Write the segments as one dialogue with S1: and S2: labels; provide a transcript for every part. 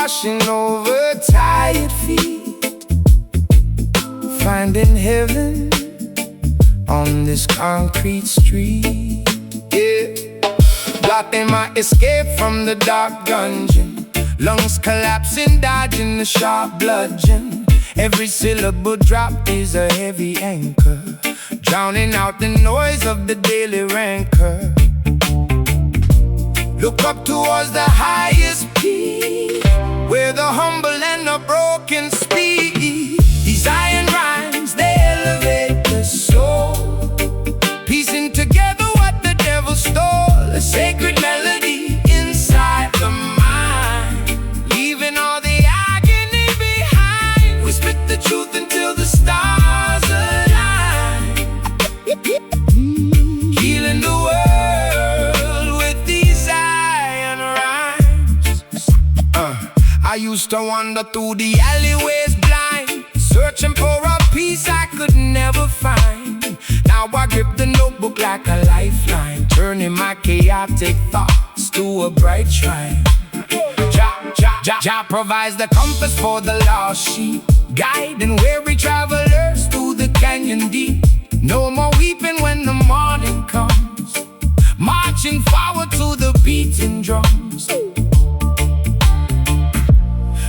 S1: washing over tired feet, finding heaven on this concrete street. Yeah, blocking my escape from the dark dungeon, lungs collapsing, dodging the sharp bludgeon. Every syllable drop is a heavy anchor, drowning out the noise of the daily rancor. Look up towards the highest peak, where the humble and the broken speak. These iron rhymes, they elevate the soul, piecing together what the devil stole. A sacred melody inside the mind, leaving all the agony behind. We spit the truth until the stars align, healing the world with these iron rhymes. I used to wander through the alleyways blind, searching for a peace I could never find. Now I grip the notebook like a lifeline, turning my chaotic thoughts to a bright shrine. Jah provides the compass for the lost sheep, guiding weary travelers through the canyon deep. No more weeping when the morning comes, marching forward to the beating drums.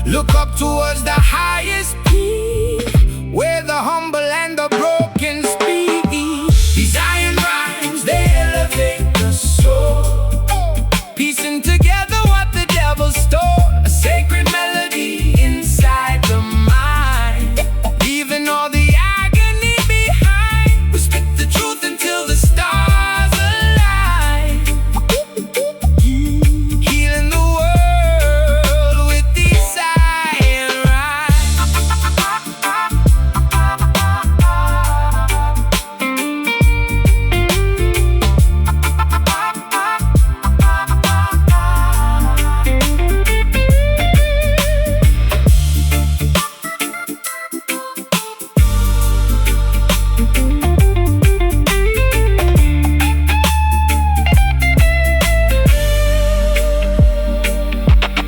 S1: Look up towards the highest peak, where the humble and the broken speak. These iron rhymes, they elevate the soul, piecing together what the devil stole. A sacred melody inside the mind, leaving all the agony behind. We spit the truth until the stars align, healing the world with these iron rhymes.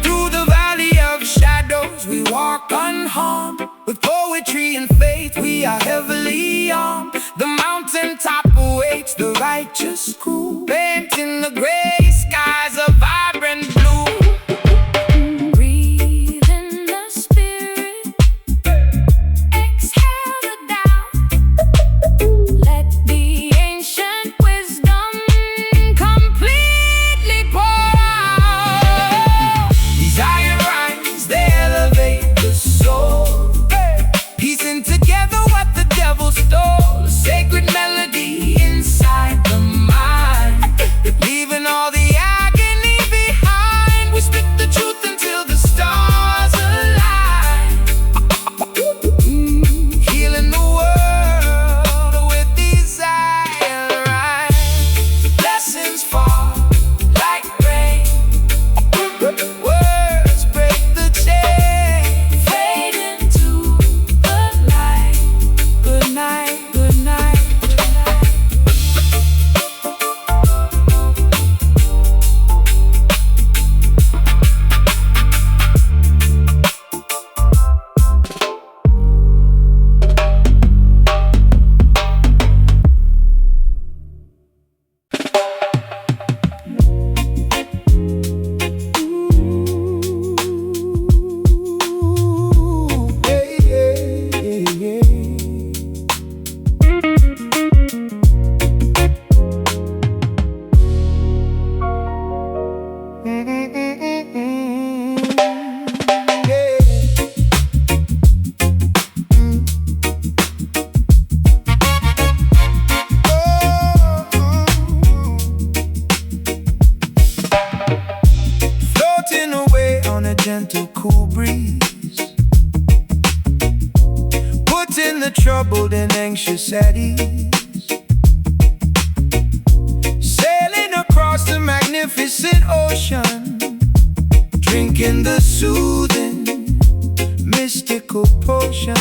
S1: Through the valley of shadows we walk unharmed, with poetry and faith we are heavily armed. The mountaintop awaits the righteous crew, painting the gray skies a vibrant blue. Breathe in the spirit, exhale the doubt. Let the ancient wisdom completely pour out. These iron rhymes, they elevate the soul, piecing together what the devil stole. A sacred melody inside the mind, leaving all the agony behind. We spit the truth until the stars align, healing the world with these iron rhymes. Blessings fall like rain, words break the chain, fade into the light. Good night, good night, good night. Floating away on a gentle, cool breeze, putting the troubled and anxious at ease. Sailing across the magnificent ocean, drinking the soothing, mystical potion.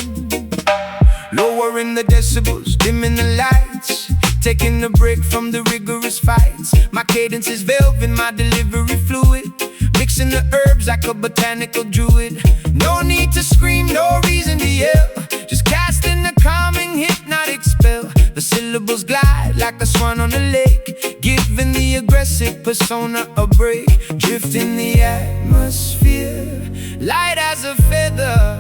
S1: Lowering the decibels, dimming the lights, taking a break from the rigorous fights. My cadence is velvet, my delivery fluid, mixing mixing the herbs like a botanical druid. No need to scream, no reason to yell, just casting a calming hypnotic spell. The syllables glide like the swan on the lake, giving the aggressive persona a break. Drift in the atmosphere, light as a feather,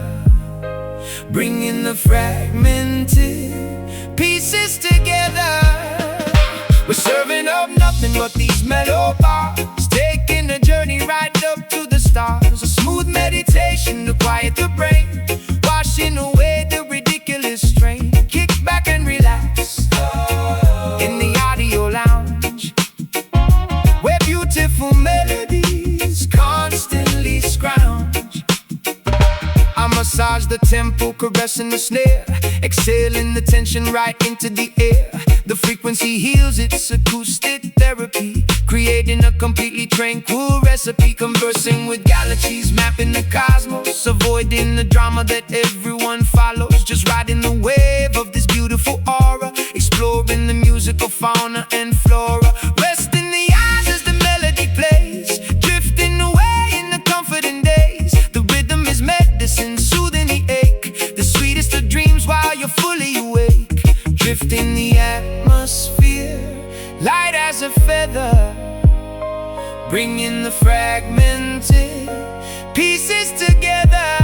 S1: bringing the fragmented pieces together. We're serving up nothing but these mellow bars, taking a journey right up to the stars. A smooth meditation to quiet the brain, washing away the ridiculous strain. Kick back and relax in the audio lounge, where beautiful melodies constantly scrounge. I massage the tempo, caressing the snare, exhaling the tension right into the air. The frequency heals, it's acoustic therapy, creating a completely tranquil recipe. Conversing with galaxies, mapping the cosmos, avoiding the drama that everyone follows. Just riding the wave of this beautiful aura, exploring the musical fauna and flora. Rest in the eyes as the melody plays, drifting away in the comforting days. The rhythm is medicine, soothing the ache, the sweetest of dreams while you're fully awake. Drift in the atmosphere, light as a feather, bringing the fragmented pieces together.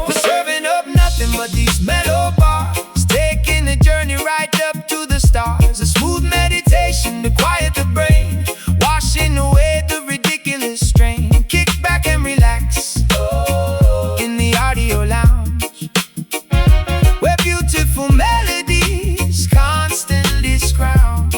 S1: We're serving up nothing but these mellow bars, taking a journey right up to the stars. A smooth meditation to quiet the brain, washing away the ridiculous strain. Kick back and relax in the audio lounge, where beautiful melodies constantly scrounge.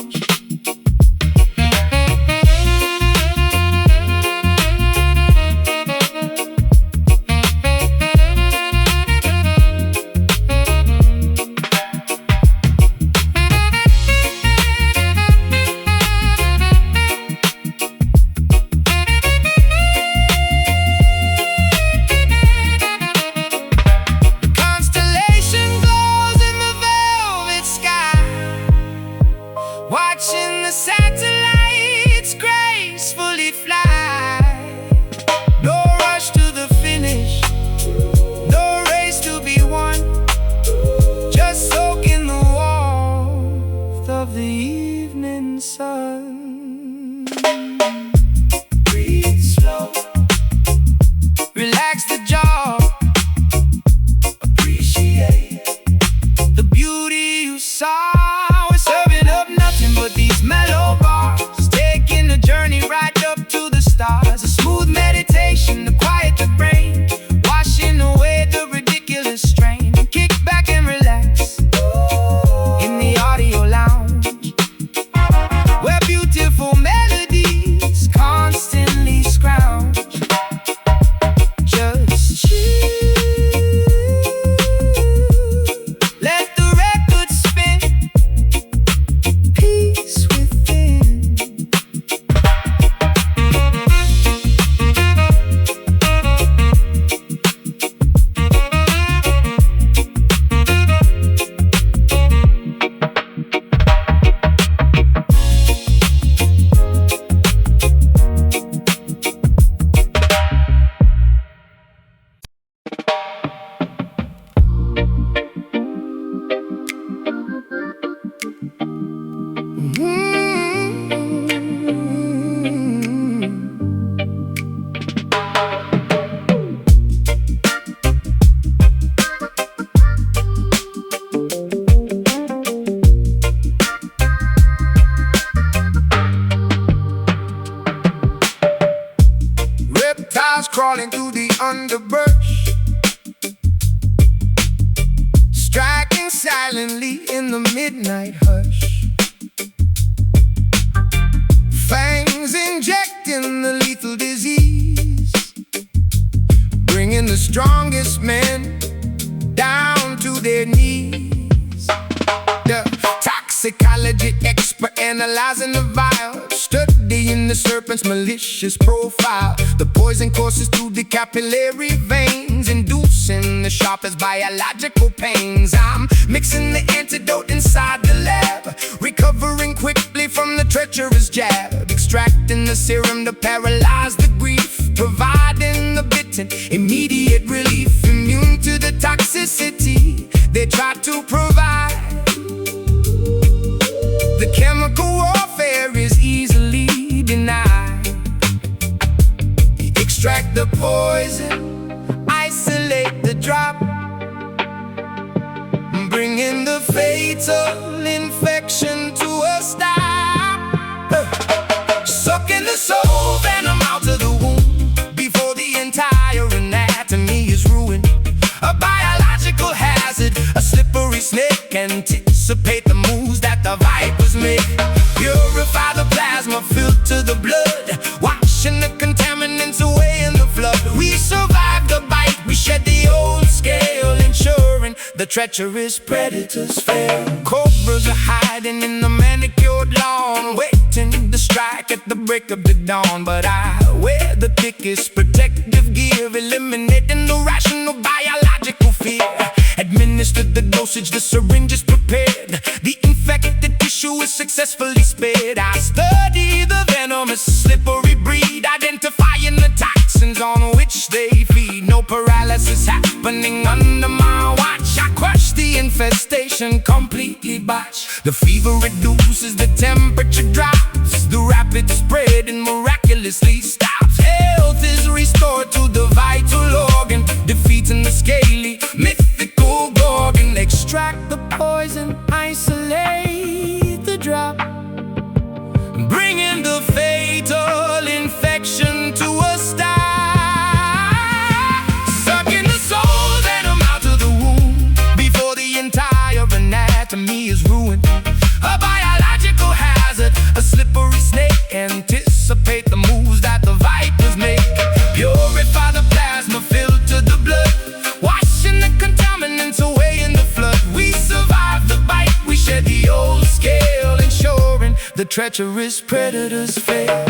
S1: Watching the satellites gracefully fly. No rush to the finish, no race to be won, just soak in the warmth of the evening sun. Breathe slow, relax the jaw, appreciate the beauty you saw. But these mellow bars, taking a journey right up to the stars. A smooth meditation to quiet the brain, washing away the ridiculous strain. Kick back and relax in the audio lounge, where beautiful melodies constantly scrounge. Just chill, let the record spin. Crawling through the underbrush, striking silently in the midnight hush. Fangs injecting the lethal disease, bringing the strongest men down to their knees. The toxicology expert analyzing the vial, studying the serpent's malicious profile. The poison courses through the capillary veins, inducing the sharpest biological pains. I'm mixing the antidote inside the lab, recovering quickly from the treacherous jab, extracting the serum to paralyze the grief. providing the bitten immediate relief, immune to the toxicity they try to provide. The chemical warfare is easily denied. Extract the poison, isolate the drop, bringing the fatal infection to a stop. Sucking the soul venom out of the womb before the entire anatomy is ruined. A biological hazard, a slippery snake. Anticipate the moves that the vipers make. Purify the plasma, filter the blood, washing the contaminants away in the flood. We survive the bite, we shed the old scale, ensuring the treacherous predators fail. Cobras are hiding in the manicured lawn, waiting to strike at the break of the dawn. But I wear the thickest protective gear, eliminating the rational biological fear. Administer the dosage, the syringe is prepared, the infected tissue is successfully spared. I study the venomous slippery breed, identifying the toxins on which they feed. No paralysis happening under my watch. I crush the infestation, completely botch. The fever reduces, the temperature drops, the rapid spreading miraculously stops. Health is restored to the vital organ, defeating the scaly, mythical gorgon. Extract the poison, isolate the drop, bringing the fatal infection to a stop. Sucking the soul venom out of the womb before the entire anatomy is ruined. A biological hazard, a slippery snake. Anticipate the moves that the vipers make. Purify the plasma, filter the blood, washing the contaminants away in the flood. We survive the bite, we shed the old scale, ensuring the treacherous predators fail.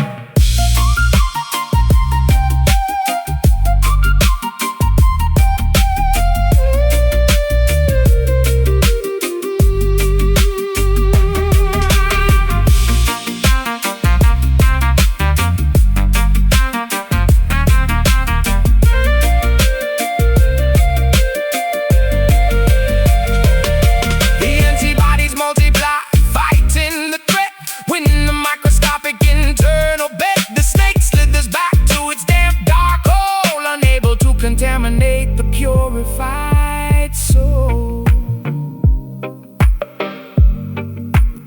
S1: Contaminate the purified soul.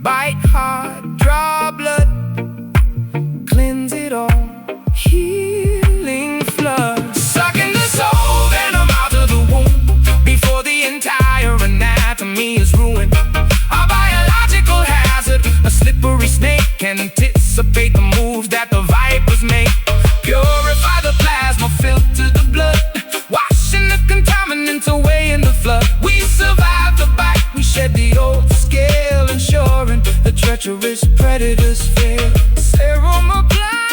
S1: Bite hard, draw blood, cleanse it all, healing flood. Sucking the soul venom out of the womb before the entire anatomy is ruined. A biological hazard, a slippery snake. Anticipate the moves that the vipers make. Purify the plasma, filter the blood, washing the contaminants away in the flood. We survive the bite, we shed the old scale, ensuring the treacherous predators fail. Serum applied,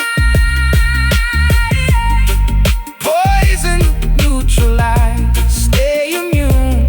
S1: poison neutralized, stay immune.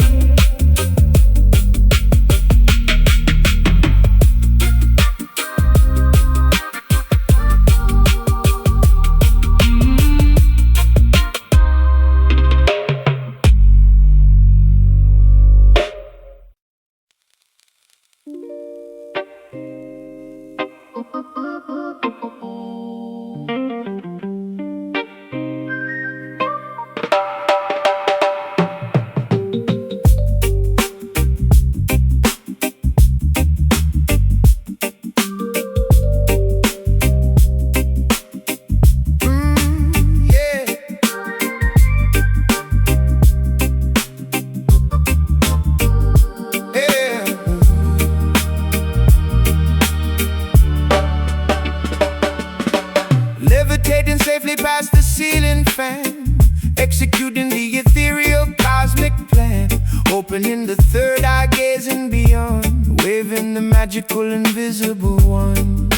S1: Levitating safely past the ceiling fan, executing the ethereal cosmic plan. Opening the third eye, gazing beyond, waving the magical invisible one.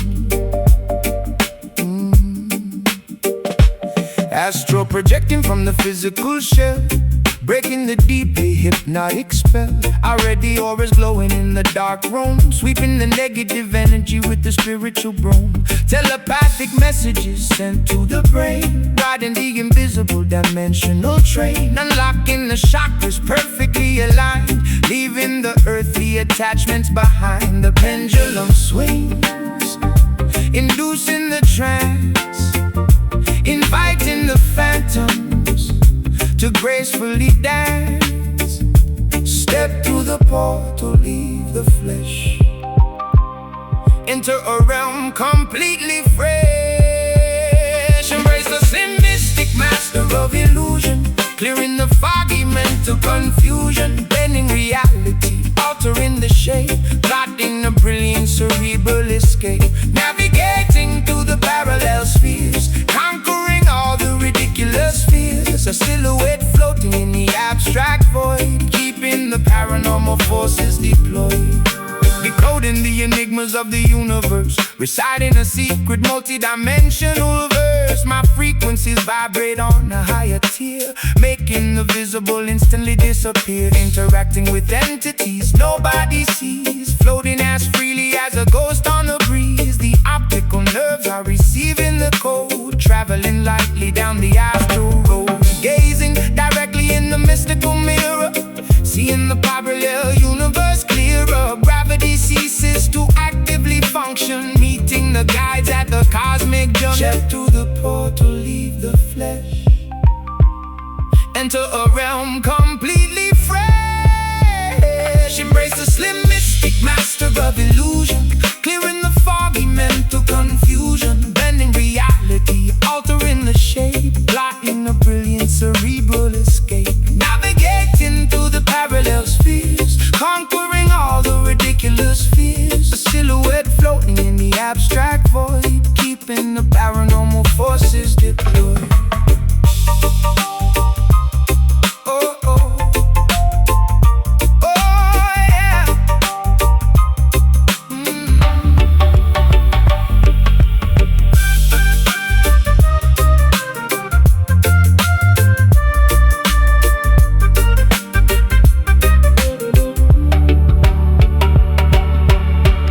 S1: Astral projecting from the physical shell, breaking the deeply hypnotic spell. Already auras glowing in the dark room, sweeping the negative energy with the spiritual broom. Telepathic messages sent to the brain, riding the invisible dimensional train, unlocking the chakras perfectly aligned, leaving the earthly attachments behind. The pendulum swings, inducing the trance, inviting the phantoms to gracefully dance. Step through the portal, leave the flesh, enter a realm completely fresh. Embrace the slim mystic master of illusion, clearing the foggy mental confusion, bending reality, altering the shape, plotting a brilliant cerebral escape, navigating through the parallel spheres, conquering all the ridiculous fears. A silhouette floating in the abstract void, keeping the paranormal forces deployed. Decoding the enigmas of the universe, reciting a secret multi-dimensional verse. My frequencies vibrate on a higher tier, making the visible instantly disappear. Interacting with entities nobody sees, floating as freely as a ghost on a breeze. The optical nerves are receiving the code, traveling lightly down the astral road, gazing directly in the mystical mirror, seeing the parallel universe clearer. Gravity ceases to actively function, meeting the guides at the cosmic junction. Step through the portal, leave the flesh, enter a realm completely fresh. Embrace the slim mystic master of illusion, clearing the foggy mental confusion, bending reality, altering the shape, plotting a brilliant cerebral escape, navigating through the parallel spheres, conquering all the ridiculous fears. A silhouette floating in the abstract void, keeping the paranormal forces deployed. Oh, oh. Oh, yeah.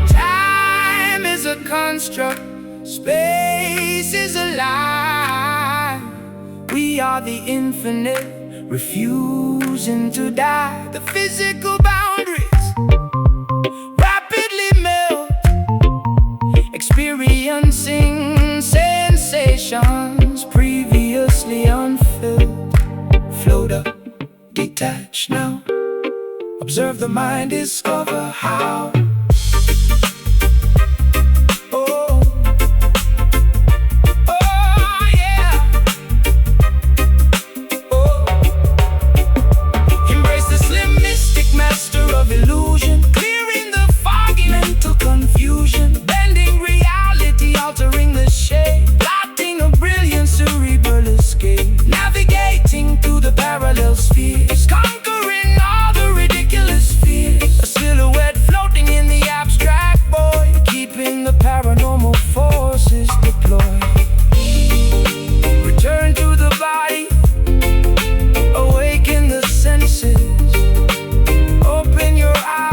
S1: Time is a construct, space is a lie. We are the infinite, refusing to die. The physical boundaries rapidly melt, experiencing sensations previously unfelt. Float up, detach now, observe the mind, discover how. Conquering all the ridiculous fears. A silhouette floating in the abstract void, keeping the paranormal forces deployed. Return to the body, awaken the senses, open your eyes.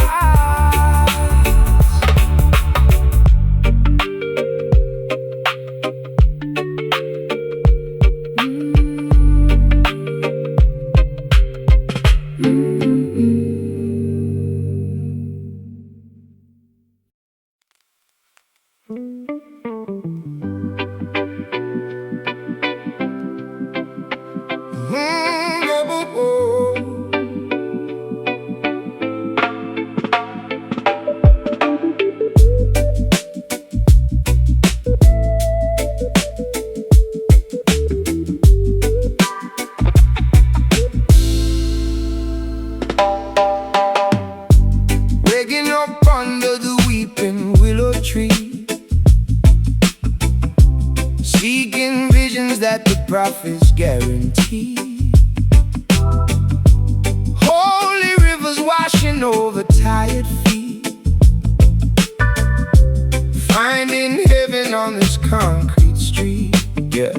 S1: Waking up under the weeping willow tree, seeking visions that the prophets guarantee. Holy rivers washing over tired feet, finding heaven on this concrete street. Yeah,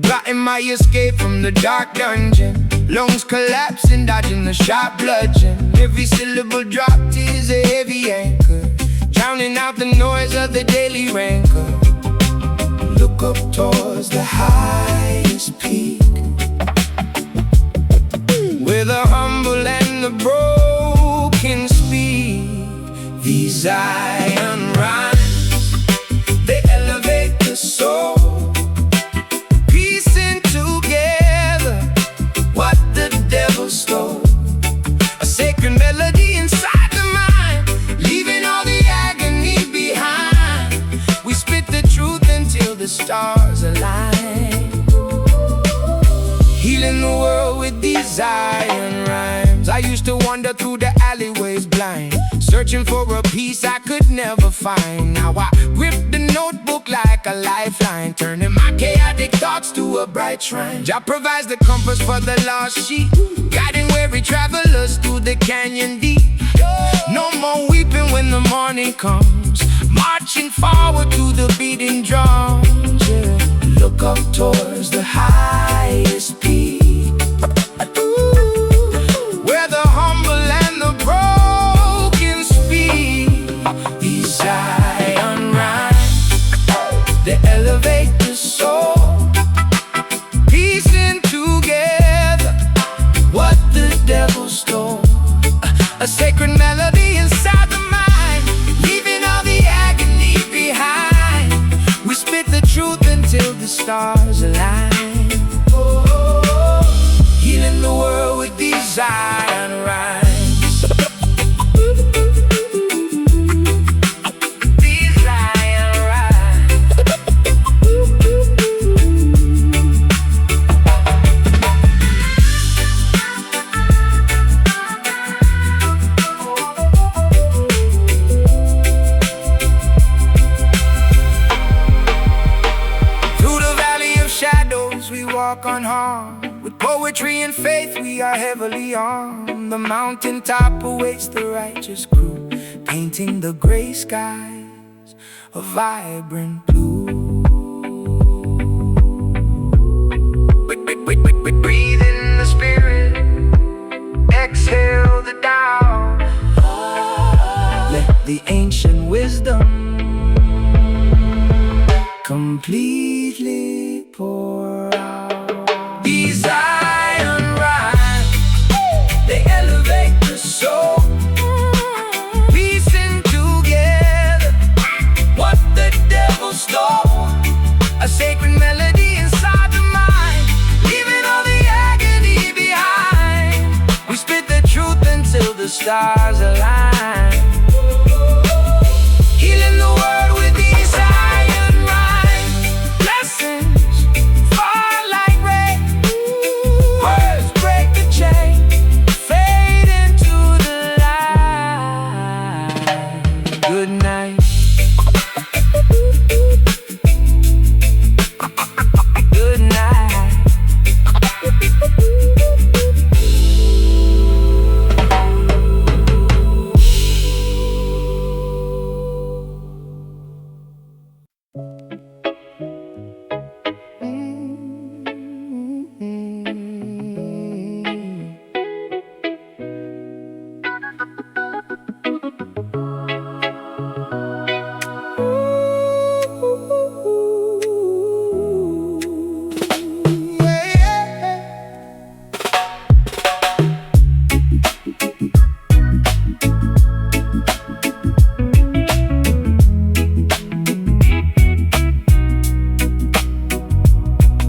S1: plotting my escape from the dark dungeon, Lungs collapsing, dodging the sharp bludgeon. Every syllable dropped is a heavy anchor, drowning out the noise of the daily rancor. Look up towards the highest peak, where the humble and the broken speak. These iron rhymes, they elevate the soul, piecing together what the devil stole. A sacred melody inside the mind, leaving all the agony behind. We spit the truth until the stars align, healing the world with these iron rhymes. I used to wander through the alleyways blind, searching for a piece I could never find. Now I grip the notebook like a lifeline, turning my chaotic thoughts to a bright shrine. Jah provides the compass for the lost sheep, guiding weary travelers through the canyon deep. No more weeping when the morning comes, marching forward to the beating drums. Yeah. Look up towards the highest peak, where the humble and the broken speak. These iron rhymes, they elevate the soul, piecing together what the devil stole. A sacred melody inside the mind, leaving all the agony behind. We spit the truth until the stars align, healing the world with these iron rhymes. These iron rhymes. Through the valley of shadows we walk unharmed, with poetry and faith we are heavily armed. The mountaintop awaits the righteous crew, painting the gray skies a vibrant blue. Breathe in the spirit, exhale the Tao. Let the ancient wisdom completely pour out. These iron rhymes, they elevate the soul, piecing together what the devil stole. A sacred melody inside the mind, leaving all the agony behind. We spit the truth until the stars align, healing the world with these iron rhymes. Blessings fall like rain, words break the chain, fade into the light. Good night. Good night.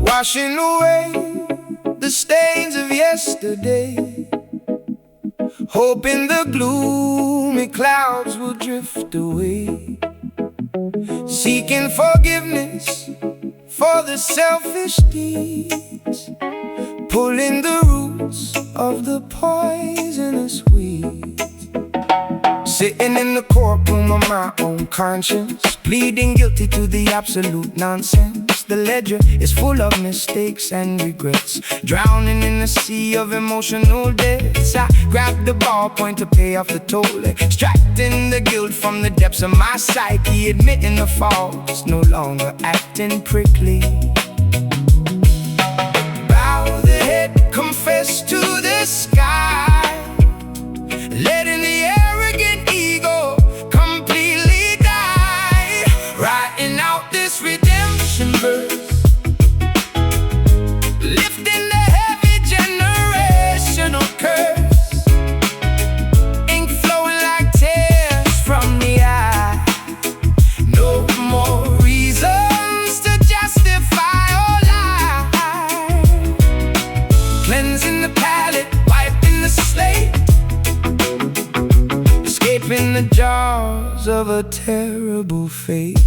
S1: Washing away the stains of yesterday, hoping the gloomy clouds will drift away, seeking forgiveness for the selfish deeds, pulling the roots of the poisonous weeds. Sitting in the courtroom of my own conscience, pleading guilty to the absolute nonsense. The ledger is full of mistakes and regrets, drowning in a sea of emotional debts. I grab the ballpoint to pay off the toll, extracting the guilt from the depths of my psyche, admitting the faults, no longer acting prickly. Bow the head, confess to Cleansing the palate, wiping the slate, escaping the jaws of a terrible fate.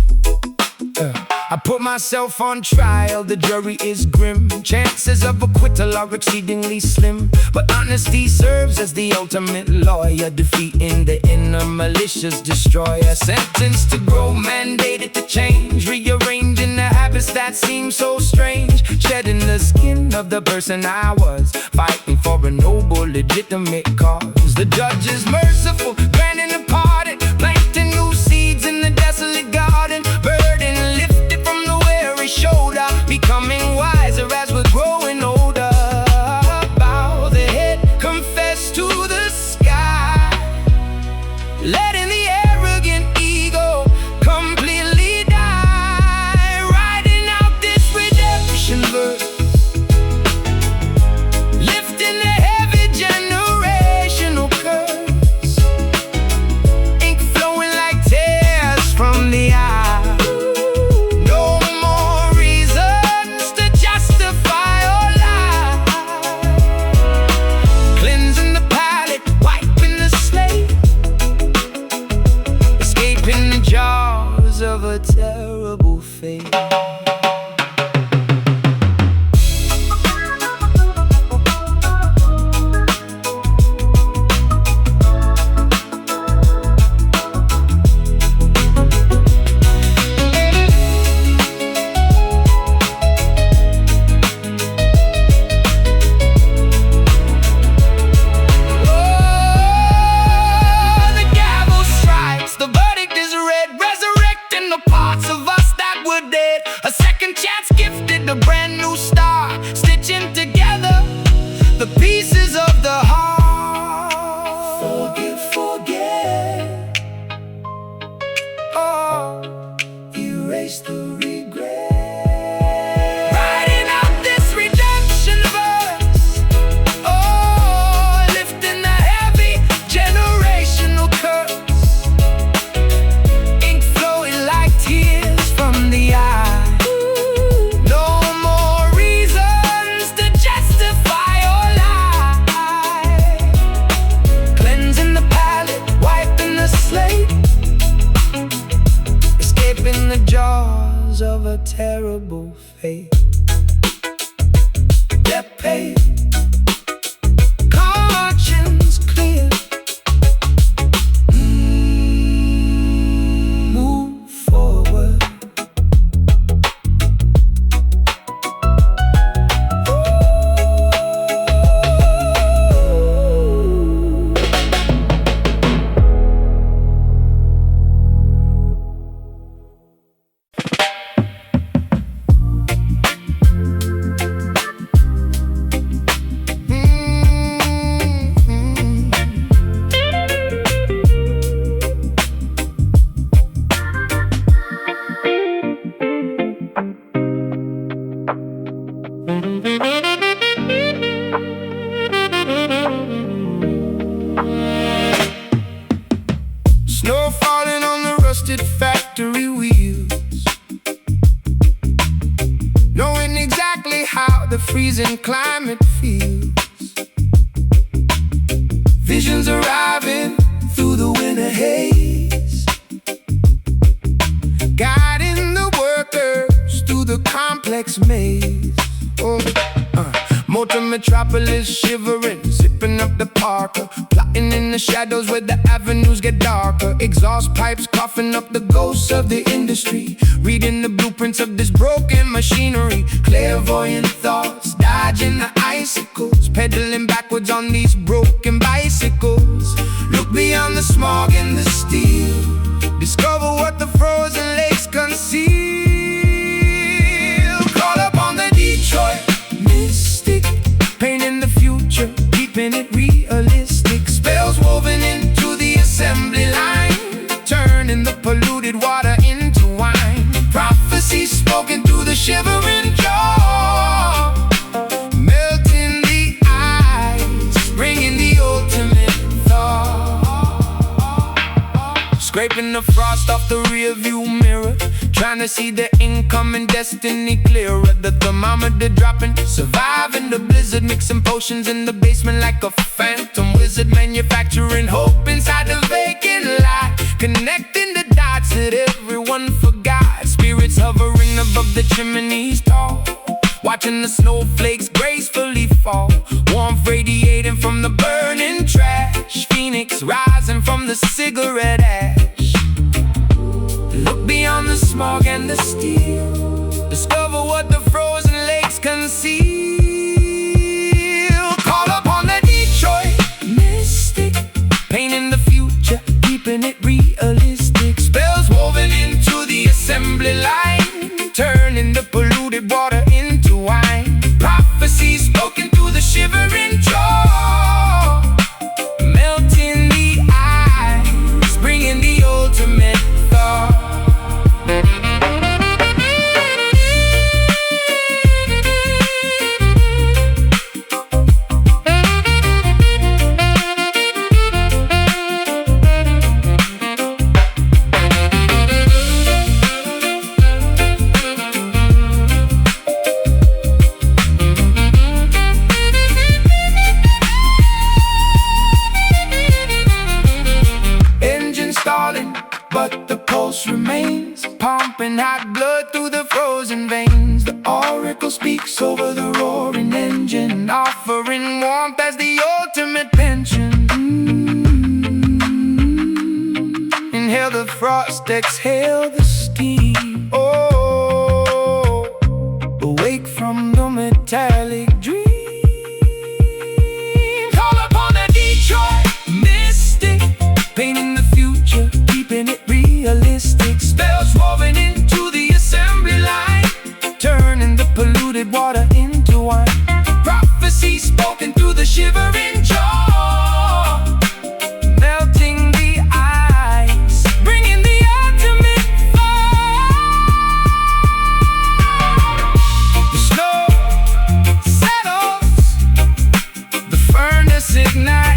S1: I put myself on trial, the jury is grim. Chances of acquittal are exceedingly slim, but honesty serves as the ultimate lawyer, defeating the inner malicious destroyer. Sentenced to grow, mandated to change, rearranging the habits that seem so strange, shedding the skin of the person I was, fighting for a noble, legitimate cause. The judge is merciful, granting a pardon, planting new seeds in the desolate garden, burden lifted from the weary shoulder, becoming wiser as we're growing older. Bow the head, confess to the sky, letting the arrogant ego completely die, writing out this redemption verse, lifting the heavy generational curse, ink flowing like tears from the eye. No more reasons to justify or lie, cleansing the palate, wiping the slate, escaping the jaws of a terrible fate. A second chance gifted, a brand new start, stitching together the pieces of the heart. Forget, oh, erase the regret, writing out this redemption verse, oh, lifting the heavy generational curse, ink flowing like tears from the eye. In the jaws of a terrible fate. Debt paid, conscience clear, move forward. Snow falling on the rusted factory wheels, knowing exactly how the freezing climate feels. Visions arriving through the winter haze, guiding the workers through the complex maze. Motor metropolis shivering, zipping up the Parker, plotting in the shadows where the avenues get darker. Exhaust pipes coughing up the ghosts of the industry, reading the blueprints of this broken machinery. Clairvoyant thoughts, dodging the icicles, pedaling backwards on these broken bicycles. Look beyond the smog and the steel, discover what the frozen lakes conceal. Call upon the Detroit mystic, painting the future, keeping it realistic. Spells woven into the assembly line, turning the polluted water into wine. Prophecy spoken through the shivering jaw, melting the ice, bringing the ultimate thaw. Scraping the frost off the rear view mirror, trying to see the incoming destiny clearer. The thermometer dropping, surviving the blizzard, mixing potions in the basement like a phantom wizard. Manufacturing hope inside the vacant lot, connecting the dots that everyone forgot. Spirits hovering above the chimneys tall, watching the snowflakes gracefully fall. Warmth radiating from the burning trash, phoenix rising from the cigarette ash. Look beyond the smog and the steel, discover what the frozen lakes conceal. Call upon the Detroit mystic, painting the future, keeping it realistic. Spells woven into the assembly line, turning the polluted water into wine. Prophecies spoken through the shivering jaw, melting the ice, bringing the ultimate thaw. But the pulse remains, pumping hot blood through the frozen veins. The oracle speaks over the roaring engine, offering warmth as the ultimate pension. Inhale the frost, exhale the steam. Oh, awake from the metallic dream. Call upon the Detroit mystic, painting the future, keeping it realistic. Spells woven into the assembly line, turning the polluted water into wine. Prophecy spoken through the shivering jaw, melting the ice, bringing the ultimate thaw. The snow settles, the furnace ignites.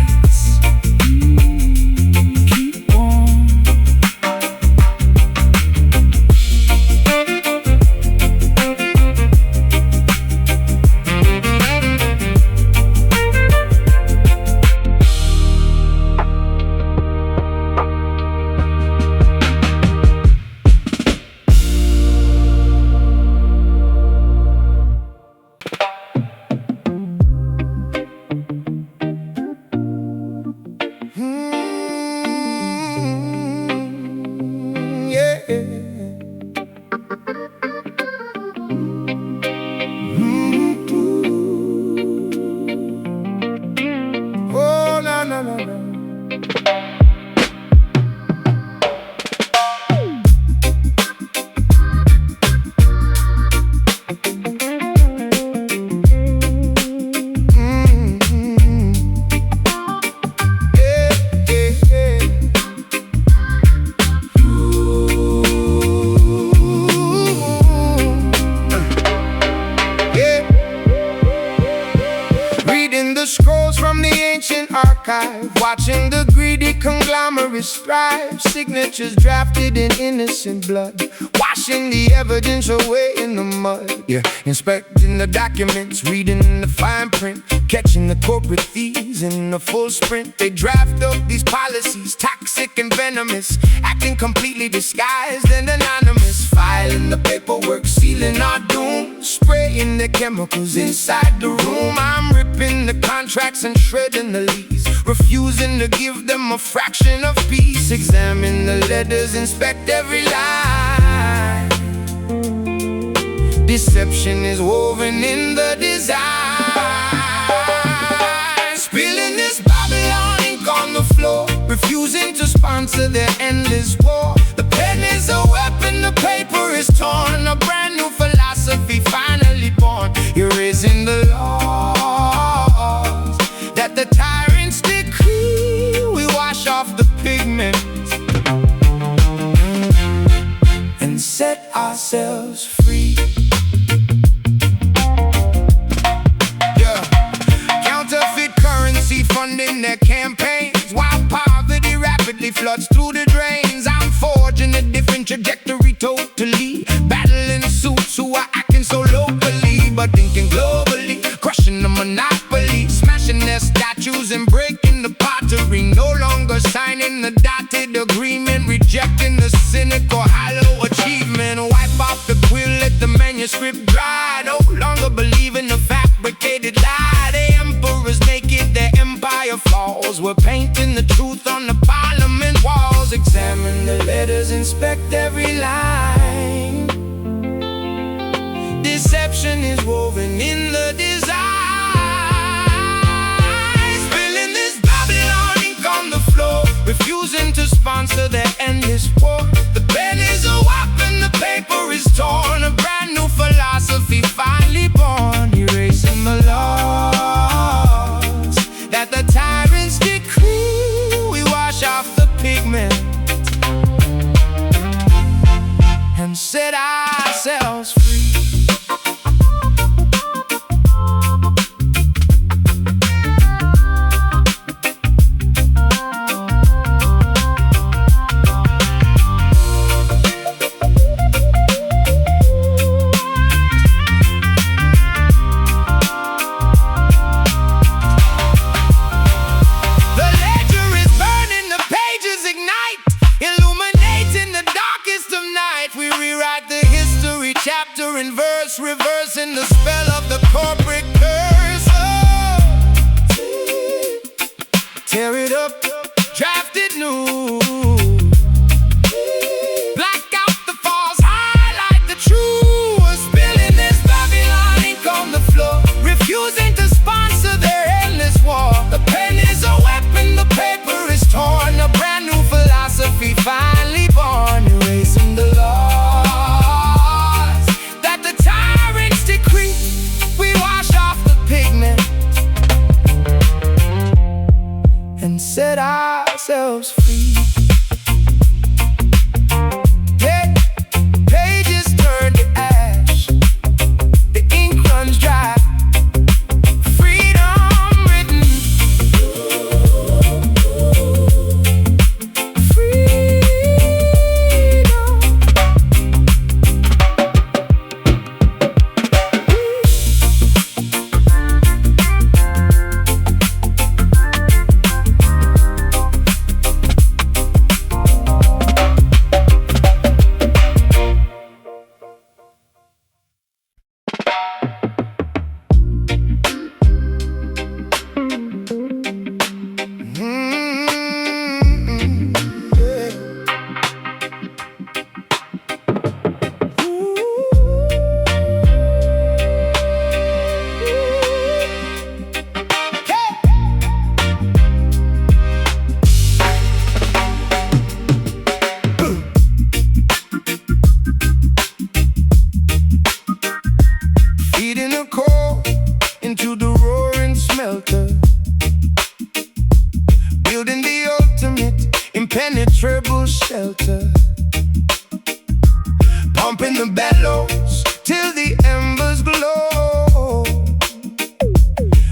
S1: Watching the greedy conglomerates strive, signatures drafted in innocent blood, washing the evidence away in the mud. Yeah, inspecting the documents, reading the fine print, catching the corporate thieves in the full sprint. They draft up these policies, toxic and venomous, acting completely disguised and anonymous. Filing the paperwork, sealing our doom, spraying the chemicals inside the room. I'm ripping the contracts and shredding the lease, refusing to give them a fraction of peace. Examine the letters, inspect every line. Deception is woven in the design. Spilling this Babylon ink on the floor, refusing to sponsor their endless war. The pen is a weapon, the paper is torn, a brand new philosophy finally born. Erasing the laws that the tyrants decree. We wash off the pigments and set ourselves free. Yeah. Counterfeit currency funding their campaigns, while poverty rapidly floods through the drains. I'm confusing, breaking the pottery. No longer signing the dotted agreement, rejecting the cynical hollow achievement. Wipe off the quill, let the manuscript dry. No longer believe in the fabricated lie. The emperor's naked, the empire falls. We're painting the truth on the parliament walls. Examine the letters, inspect every line. Deception is woven in the design. Spilling this Babylon ink on the floor, refusing to sponsor their endless war. The pen is a weapon, the paper is torn. A brand new philosophy finally born, erasing the laws that the tyrants decree. We wash off the pigment and set ourselves free. Chapter and verse, reversing the spell of the corporate curse. Oh, tear it up, draft it new. Black out the false, highlight the true. Spilling this Babylon ink on the floor, refusing to sponsor their endless war. The pen is a weapon, the paper is torn. A brand new philosophy finally born, erasing the law. Set ourselves free. Yeah, pages turn to ash, the ink runs dry. Freedom written, feeding a coal into the roaring smelter, building the ultimate impenetrable shelter, pumping the bellows till the embers glow,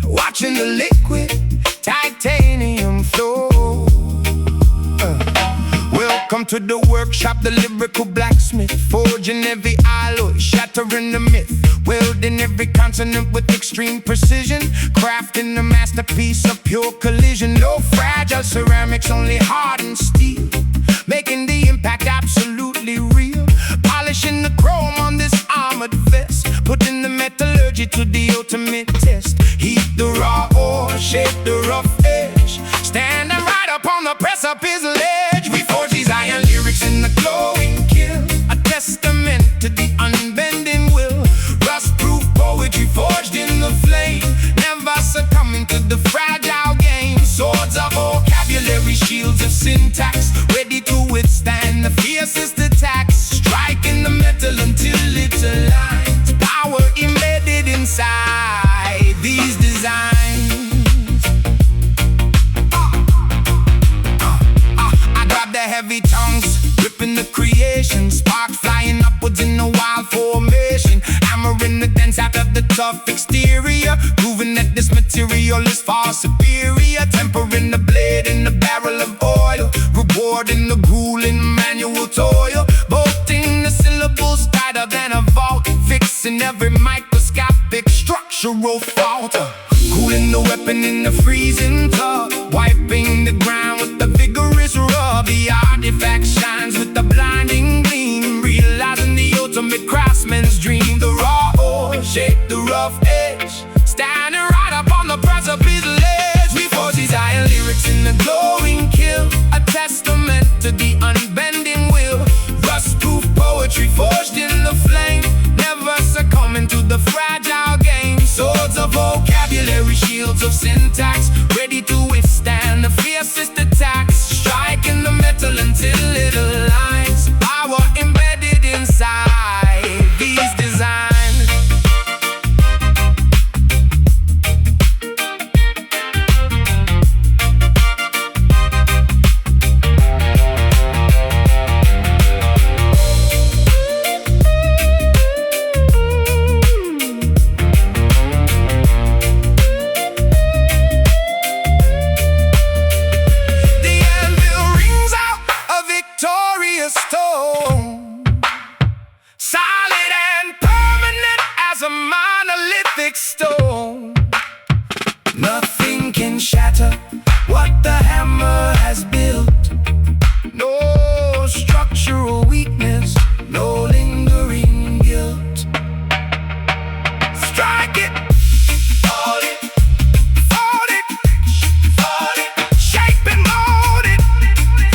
S1: watching the liquid titanium flow. Welcome to the workshop, the lyrical blacksmith, forging every alloy, shattering the myth, welding every consonant with extreme precision, crafting a masterpiece of pure collision. No fragile ceramics, only hardened steel, making the impact absolutely real. Polishing the chrome on this armored vest, putting the metallurgy to the ultimate test. Heat the raw ore, shape the rough edge, standing right up on the precipice ledge. We forge these iron lyrics in the glowing kiln, a testament to the unbending will. Rust-proof poetry forged in the flame, never succumbing to the fragile game. Swords of vocabulary, shields of syntax, ready to withstand the fiercest attacks. Striking the metal until it aligns, power embedded inside these designs. I grab the heavy tongues, ripping the creation, sparks flying upwards in a wild formation, hammering the dents out of the tough exterior, proving that this material is far superior. Tempering the blade in the barrel of oil, rewarding the grueling manual toil, bolting the syllables tighter than a vault, fixing every microscopic structure. structural fault. Cooling the weapon in the freezing tub, wiping the ground with the vigorous rub. The artifact shines with the blinding gleam, realizing the ultimate craftsman's dream. The raw ore shaped the rough edge, standing right up on the precipice ledge. We forge these iron lyrics in the glowing kill, a testament to the unbending will. Rust-proof poetry forged in the flame, never succumbing to the fragile game. Swords of vocabulary, shields of syntax, ready to withstand the fiercest attacks. Striking the metal until it aligns, power embedded inside these designs. Stone, solid and permanent as a monolithic stone. Nothing can shatter what the hammer has built. No structural weakness, no lingering guilt. Strike it, hold it, fold it, fold it, shape and mold it,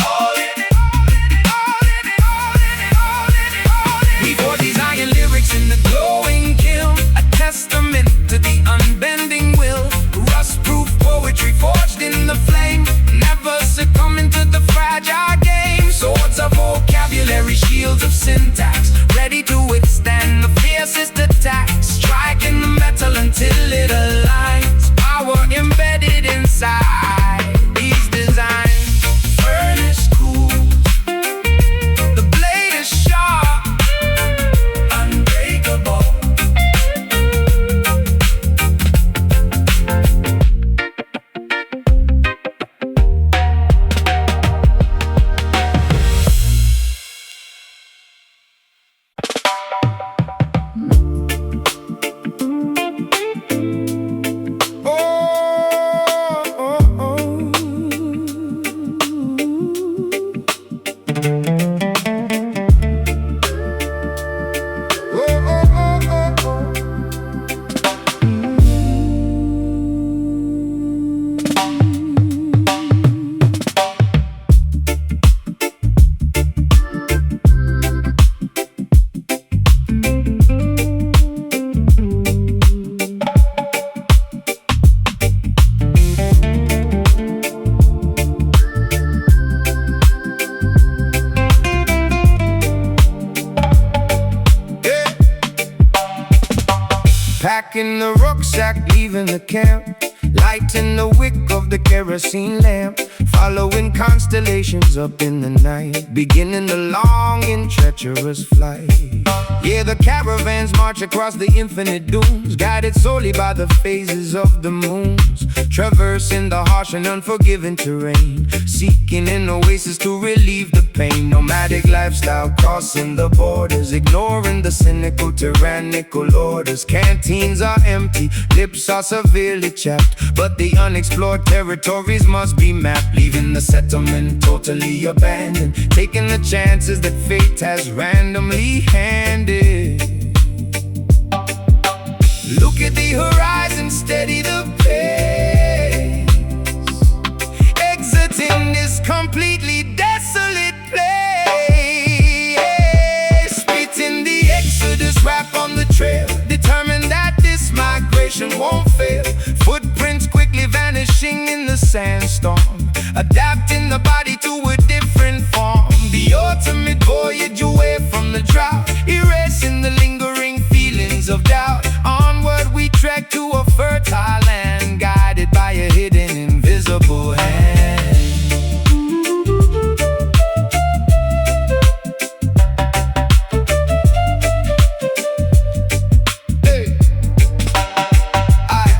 S1: hold it. In the glowing kiln, a testament to the unbending will. Rust-proof poetry forged in the flame, never succumbing to the fragile game. Swords of vocabulary, shields of syntax, ready to withstand the fiercest attacks. Striking the metal until it aligns, power embedded inside these designs. Furnace cool, the blade is sharp, packing the rucksack, leaving the camp, lighting the wick of the kerosene lamp, following constellations up in the night, beginning the long and treacherous flight. Yeah, the caravans march across the infinite dunes, guided solely by the phases of the moons, traversing the harsh and unforgiving terrain, seeking an oasis to relieve the pain. Nomadic lifestyle crossing the borders, ignoring the cynical, tyrannical orders. Canteens are empty, lips are severely chapped, but the unexplored territories must be mapped. Leaving the settlement totally abandoned, taking the chances that fate has randomly handed. Look at the horizon, steady the pace, exiting this completely desolate place. Spitting the exodus rap on the trail, determined that this migration won't fail. Footprints quickly vanishing in the sandstorm, adapting the body to a different form. The ultimate voyage away from the drought, erasing the lingering feelings of doubt. Onward we trek to a fertile land, guided by a hidden invisible hand. Hey.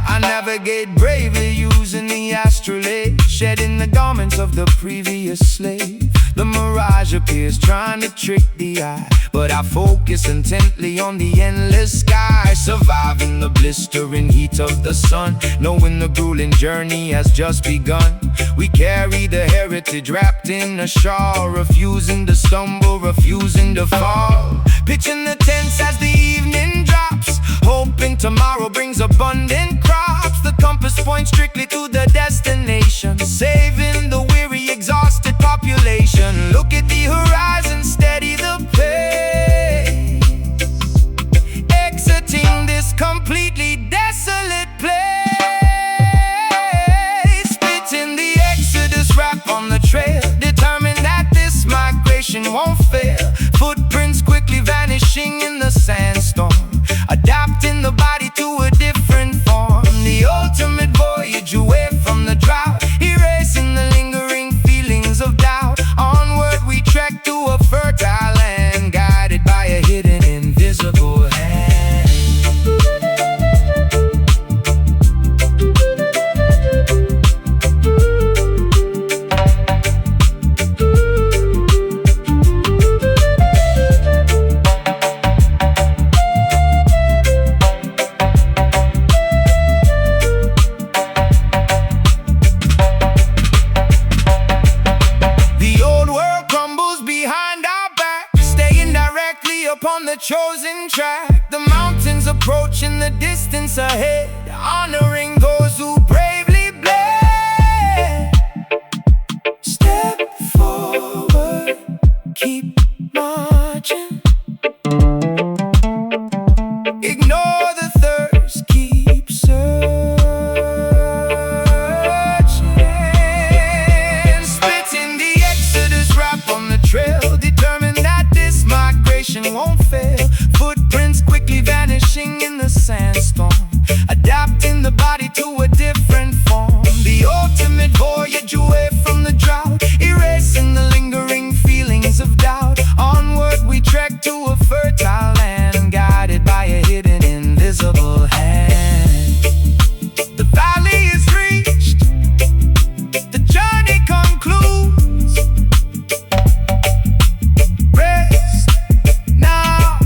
S1: I navigate bravely using the astral age, shedding the garments of the previous slave. The mirage appears trying to trick the eye, but I focus intently on the endless sky. Surviving the blistering heat of the sun, knowing the grueling journey has just begun. We carry the heritage wrapped in a shawl, refusing to stumble, refusing to fall. Pitching the tents as the evening drops, hoping tomorrow brings abundant crops. The compass points strictly to the destination, saving the weary, exhausted population. Look at the horizon, steady the pace, exiting this completely desolate place. Spitting the exodus rap on the trail, determined that this migration won't fail. Footprints quickly vanishing in the sandstorm, adapting the body to a different form. The ultimate voyage away from the drought, erasing the lingering feelings of doubt. Onward we trek to a fertile land, guided by a hidden, invisible hand. Upon the chosen track, the mountains approach in the distance ahead, honoring those who bravely bled. Step forward, keep marching. Ignore the thirst, keep searching. Splitting the exodus rap on the trail, determined that this migration won't fail. Footprints quickly vanishing in the sandstorm, adapting the body to a different form. The ultimate voyage away from the drought, erasing the lingering feelings of doubt. Onward we trek to a fertile land, guided by a hidden, invisible hand. The valley is reached, the journey concludes. Rest now.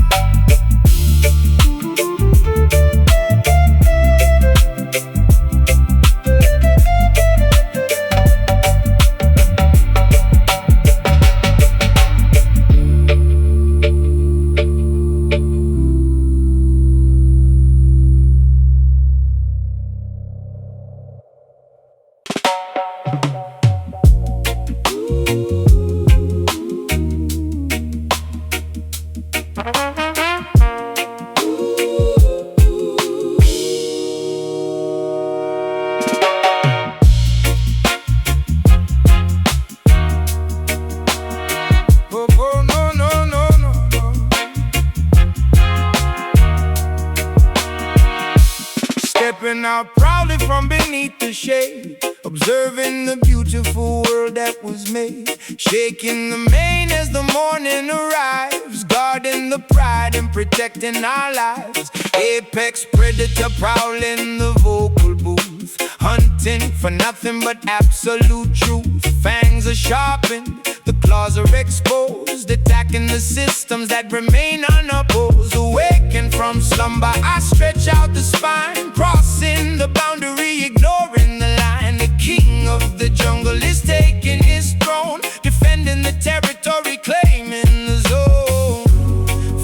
S1: Stepping out proudly from beneath the shade, observing the beautiful world that was made. Shaking the mane as the morning arrives, guarding the pride and protecting our lives. Apex predator prowling the vocal booth, hunting for nothing but absolute truth. Fangs are sharpened, the claws are exposed, attacking the systems that remain unopposed. Awakened from slumber, I stretch out the spine, crossing the boundary, ignoring the line. The king of the jungle is taking his throne, defending the territory, claiming the zone.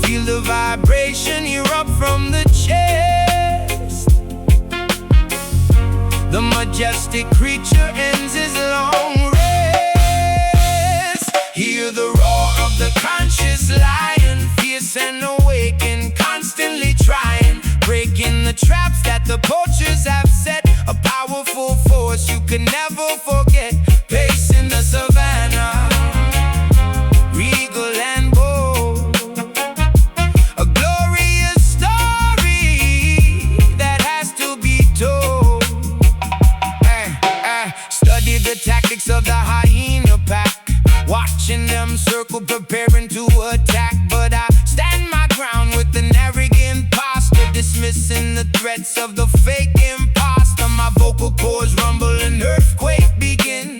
S1: Feel the vibration erupt from the chest. The majestic creature ends his long rest. Hear the roar of the conscious lion, fierce and awakened, constantly trying, breaking the traps that the poachers have set. A powerful force you can never forget, pacing the savannah, regal and bold. A glorious story that has to be told. Study the tactics of the hyena pack, watching them circle, preparing to attack. But I stand my ground with an arrogant posture, dismissing the threats of the fake imposter. My vocal cords rumble, an earthquake begins.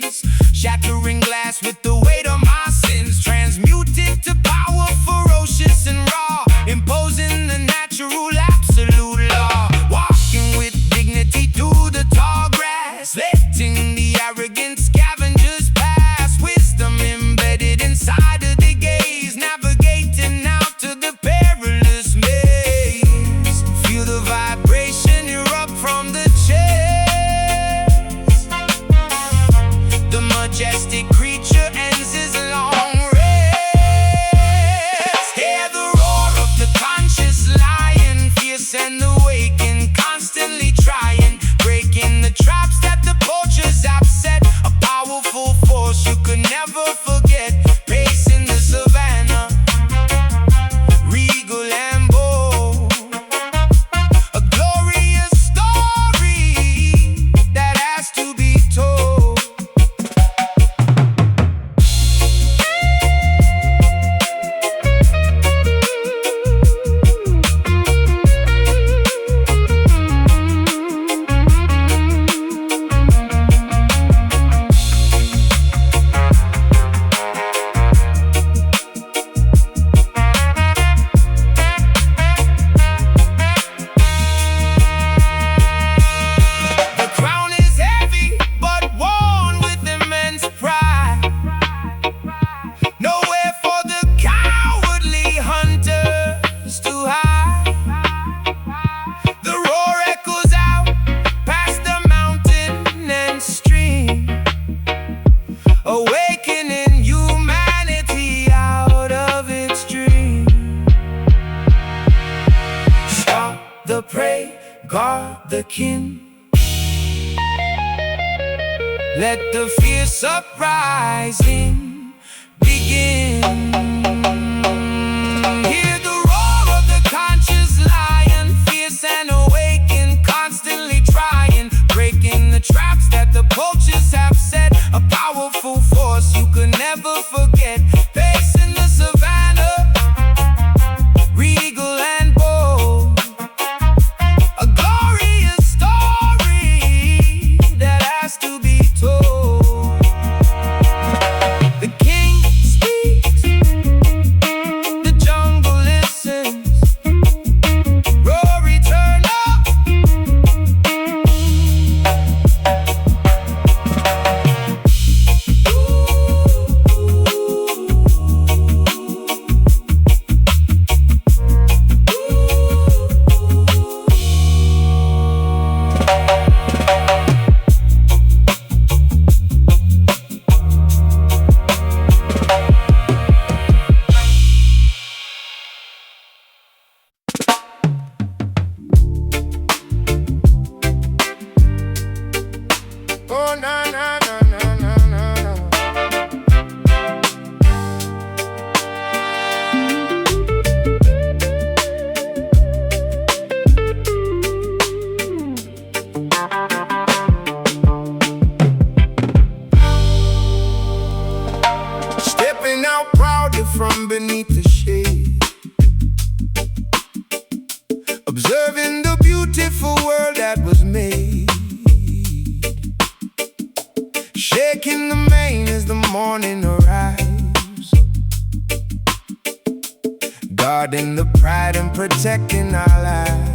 S1: Let the fierce uprising begin. Hear the roar of the conscious lion, fierce and awakened, constantly trying, breaking the traps that the poachers have set. A powerful force you could never forget, pacing the savannah, regal and bold. A glorious story that has to be told. The king speaks, the jungle listens. Rory, turn up. Oh, na na na na na na na. Stepping out proudly from beneath the shade, observing the beautiful world that was made. Shaking the mane as the morning arrives, guarding the pride and protecting our lives.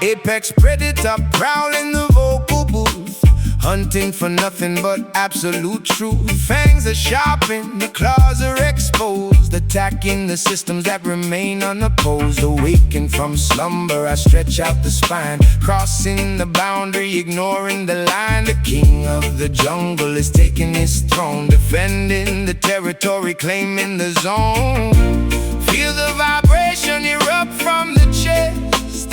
S1: Apex predator prowling the vocal booth, hunting for nothing but absolute truth. Fangs are sharpened, the claws are exposed, attacking the systems that remain unopposed. Awakened from slumber, I stretch out the spine, crossing the boundary, ignoring the line. The king of the jungle is taking his throne, defending the territory, claiming the zone. Feel the vibration erupt from the chest.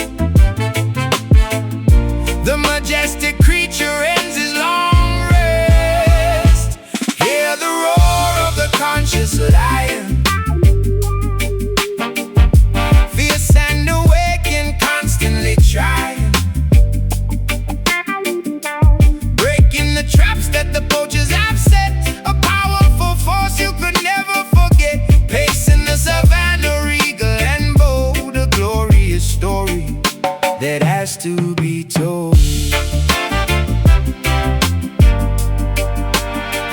S1: The majestic creature ends his long rest. Hear the roar of the conscious lion, fierce and awakened, constantly trying, breaking the traps that the poachers have set. A powerful force you could never forget, pacing the savannah, regal and bold. A glorious story that has to be told.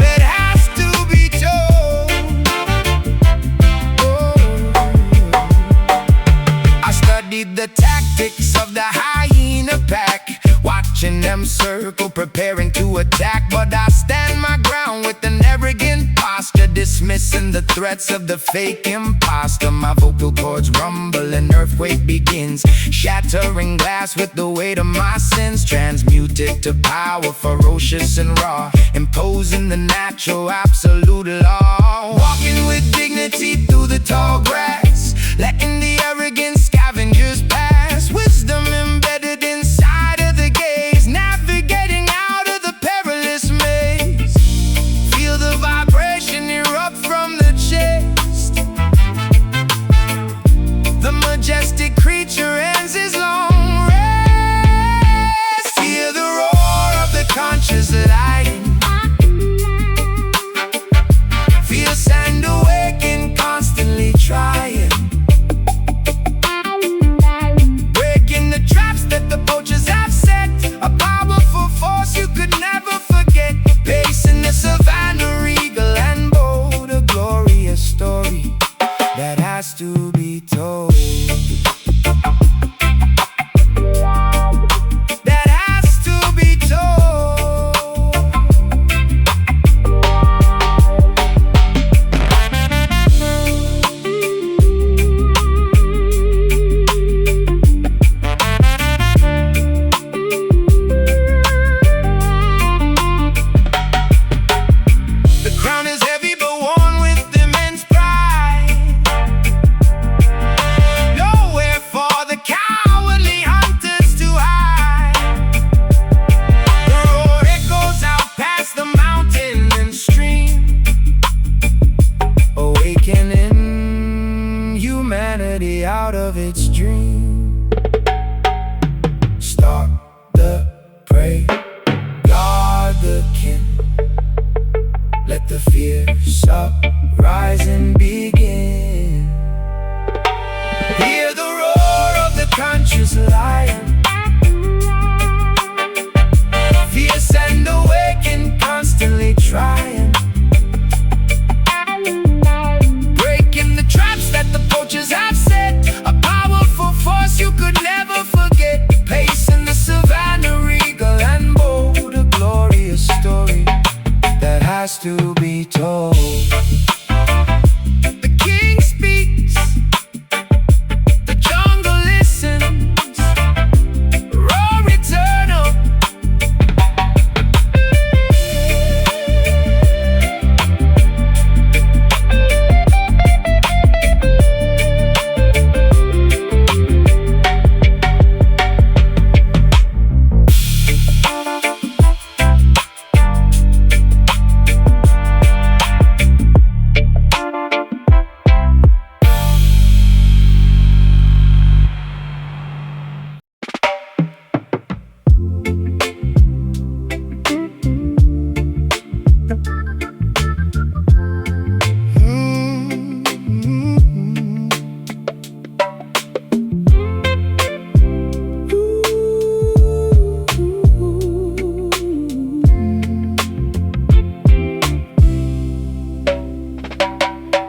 S1: That has to be told. Oh. I studied the tactics of the hyena pack, watching them circle, preparing to attack. But I stand my ground with an arrogant posture, dismissing the threats of the fake imposter. My vocal cords rumble, an earthquake begins, shattering glass with the weight of my sins. Transmuted to power, ferocious and raw, imposing the natural absolute law. Walking with dignity through the tall grass, letting the arrogant scavengers pass. Wisdom embedded inside of the gaze, navigating out of the perilous maze. Feel the vibration erupt from the chest. The majestic creature ends his long rest. Hear the roar of the conscious lion, fierce and awakened, constantly trying, fierce uprising begin. Hear the roar of the conscious lion, fierce and awakened, constantly trying, breaking the traps that the poachers have set. A powerful force you could never forget, pacing the savannah, regal and bold. A glorious story that has to be told. The king speaks, the jungle listens, roar eternal.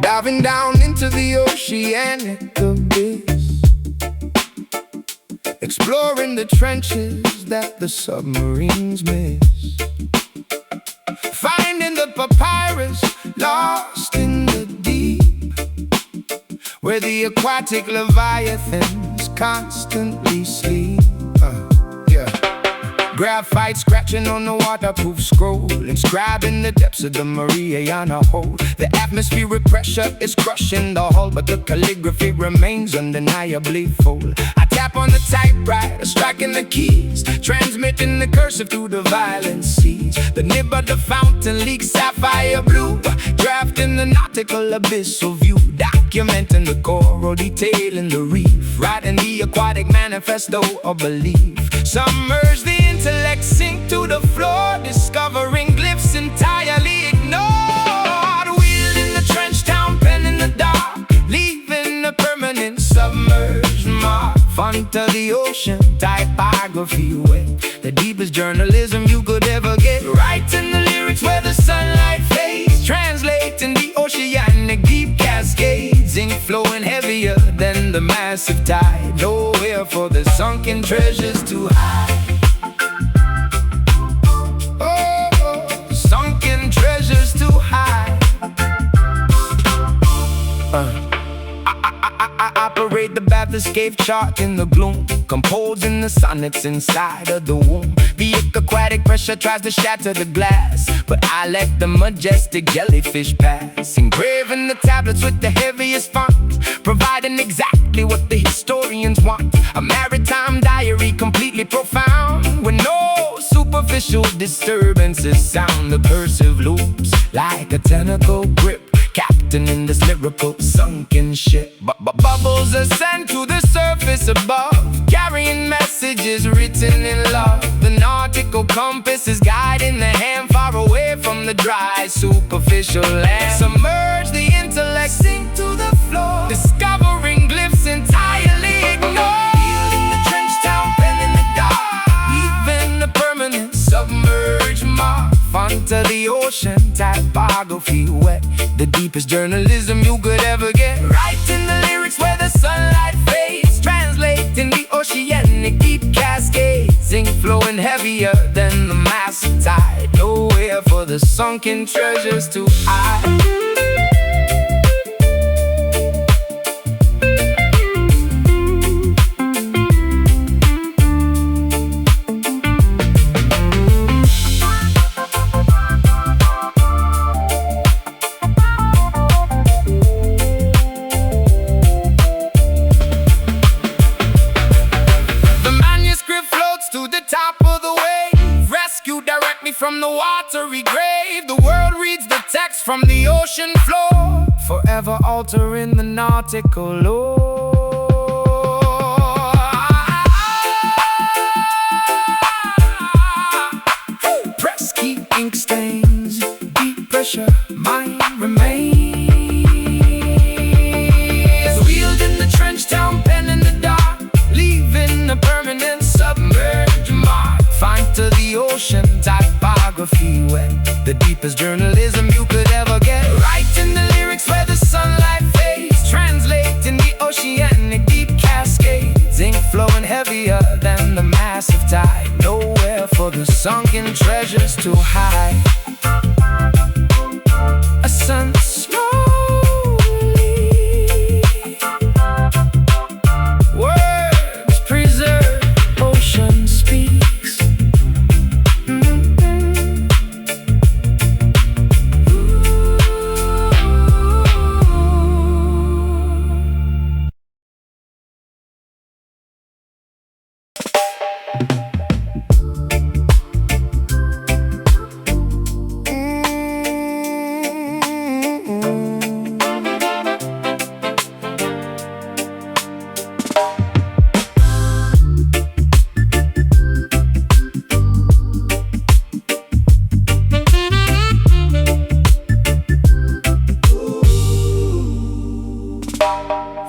S1: Diving down into the oceanic abyss, exploring the trenches that the submarines miss, finding the papyrus lost in the deep, where the aquatic leviathans constantly sleep. Graphite scratching on the waterproof scroll, inscribing the depths of the Mariana Hole. The atmospheric pressure is crushing the hull, but the calligraphy remains undeniably full. I tap on the typewriter, striking the keys, transmitting the cursive through the violent seas. The nib of the fountain leaks sapphire blue, drafting the nautical abyssal view, documenting the coral, detailing the reef, writing the aquatic manifesto of belief. Submerge the intellect, sink to the floor, discovering glyphs entirely ignored. Wielding the trench town pen in the dark, leaving a permanent submerged mark. Font of the ocean, typography wet, the deepest journalism you could ever get. Writing the lyrics where the sunlight fades, translating the oceanic deep cascades. Ink flowing heavier than the massive tide, nowhere for the sunken treasures to hide. Oh, sunken treasures to hide. I operate the Baptist cave chart in the gloom, composing the sonnets inside of the womb. The aquatic pressure tries to shatter the glass, but I let the majestic jellyfish pass. Engraving the tablets with the heaviest font, providing exactly what the historians want. A maritime diary completely profound, with no superficial disturbances sound. The cursive loops like a tentacle grip, captain in this lyrical sunken ship. Bubbles ascend to the surface above, carrying messages written in love. The nautical compass is guiding the hand far away from the dry, superficial land. Submerge the intellect, sink to the floor, discovering glyphs entirely ignored. Wielding the trench town pen in the dark, leaving a permanent submerged mark. Font of the ocean, typography wet, the deepest journalism you could ever get. Writing the lyrics where the sunlight fades, translating the oceanic deep cascades. Ink flowing heavier than the massive tide, nowhere for the sunken treasures to hide. From the watery grave, the world reads the text from the ocean floor, forever altering the nautical lore. Press key, ink stains, deep pressure, ocean typography wet, the deepest journalism you could ever get. Writing the lyrics where the sunlight fades, translating the oceanic deep cascades. Ink flowing heavier than the massive tide, nowhere for the sunken treasures to hide. A sun slowly, words preserve, ocean speaks.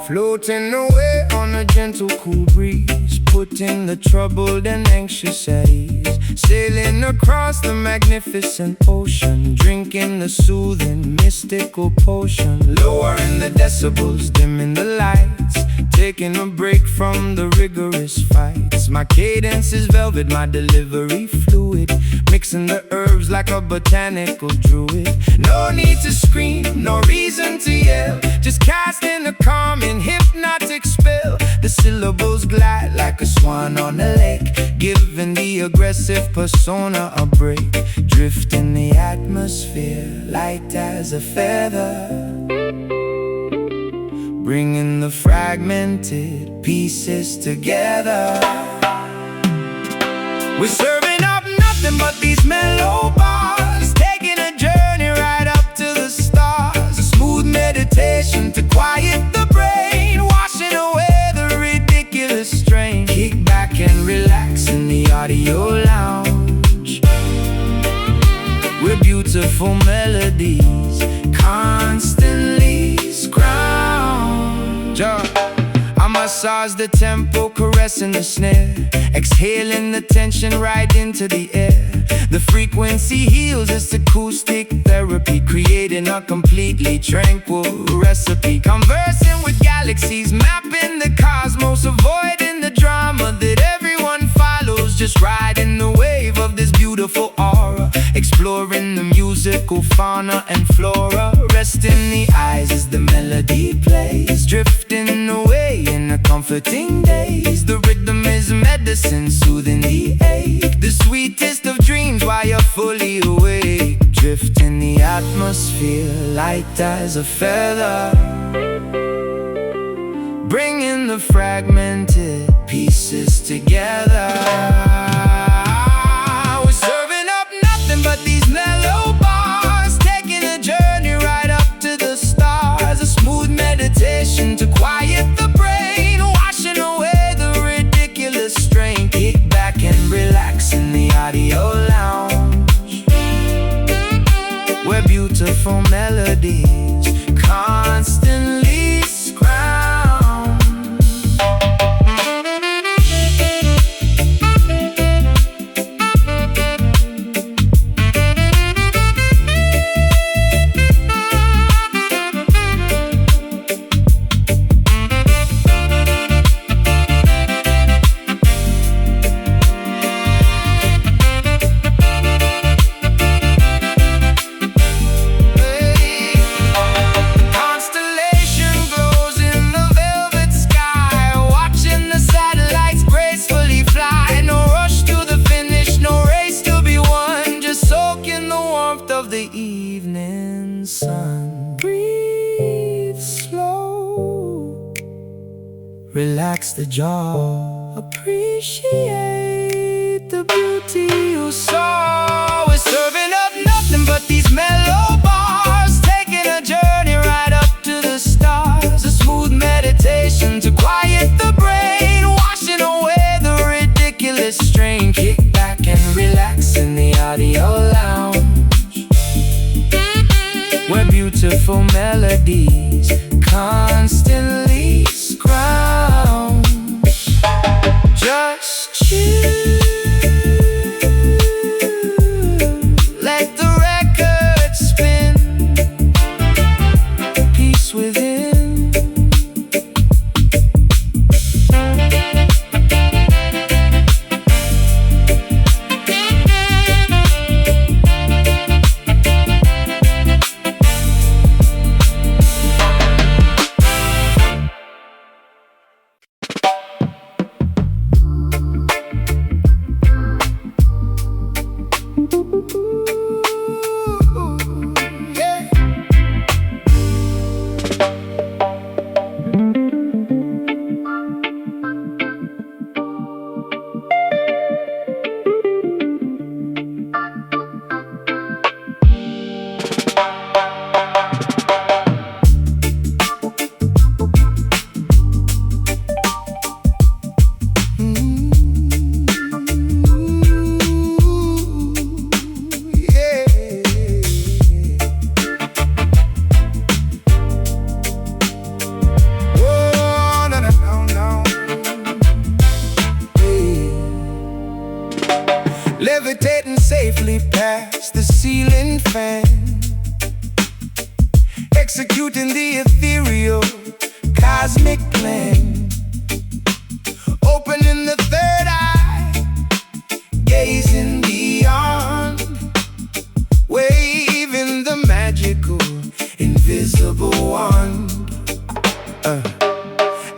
S1: Floating away on a gentle cool breeze, putting the troubled and anxious at ease. Sailing across the magnificent ocean, drinking the soothing mystical potion. Lowering the decibels, dimming the lights, taking a break from the rigorous fights. My cadence is velvet, my delivery fluid, mixing the herbs like a botanical druid. No need to scream, no reason to yell, just casting a calm and hypnotic spell. The syllables glide like a swan on a lake, giving the aggressive persona a break. Drift in the atmosphere, light as a feather, bringing the fragmented pieces together. We're serving up nothing but these mellow bars, taking a journey right up to the stars. A smooth meditation to quiet the brain, washing away the ridiculous strain. Kick back and relax in the audio lounge, where beautiful melodies constantly scrounge. I massage the tempo, caressing the snare, exhaling the tension right into the air. The frequency heals, it's acoustic therapy, creating a completely tranquil recipe. Conversing with galaxies, mapping the cosmos, avoiding the drama that everyone follows. Just riding the wave of this beautiful aura, exploring the musical fauna and flora. Rest in the eyes as the melody plays, drifting away in a comforting daze. The rhythm is medicine, soothing the ache, the sweetest of dreams while you're fully awake. Drift in the atmosphere, light as a feather, bringing the fragmented pieces together. We're serving up nothing but these mellow bars, taking a journey right up to the stars. A smooth meditation to quiet the brain, washing away the ridiculous strain. Kick back and relax in the audio lounge, where beautiful melodies constantly scrounge. Of the evening sun, breathe slow, relax the jaw, appreciate the beauty you saw. We're serving up nothing but these mellow bars, taking a journey right up to the stars. A smooth meditation to quiet the brain, washing away the ridiculous strain. Kick back and relax in the audio lounge, where beautiful melodies constantly scrounge. Just chill levitating safely past the ceiling fan, executing the ethereal cosmic plan, opening the third eye, gazing beyond, waving the magical invisible wand.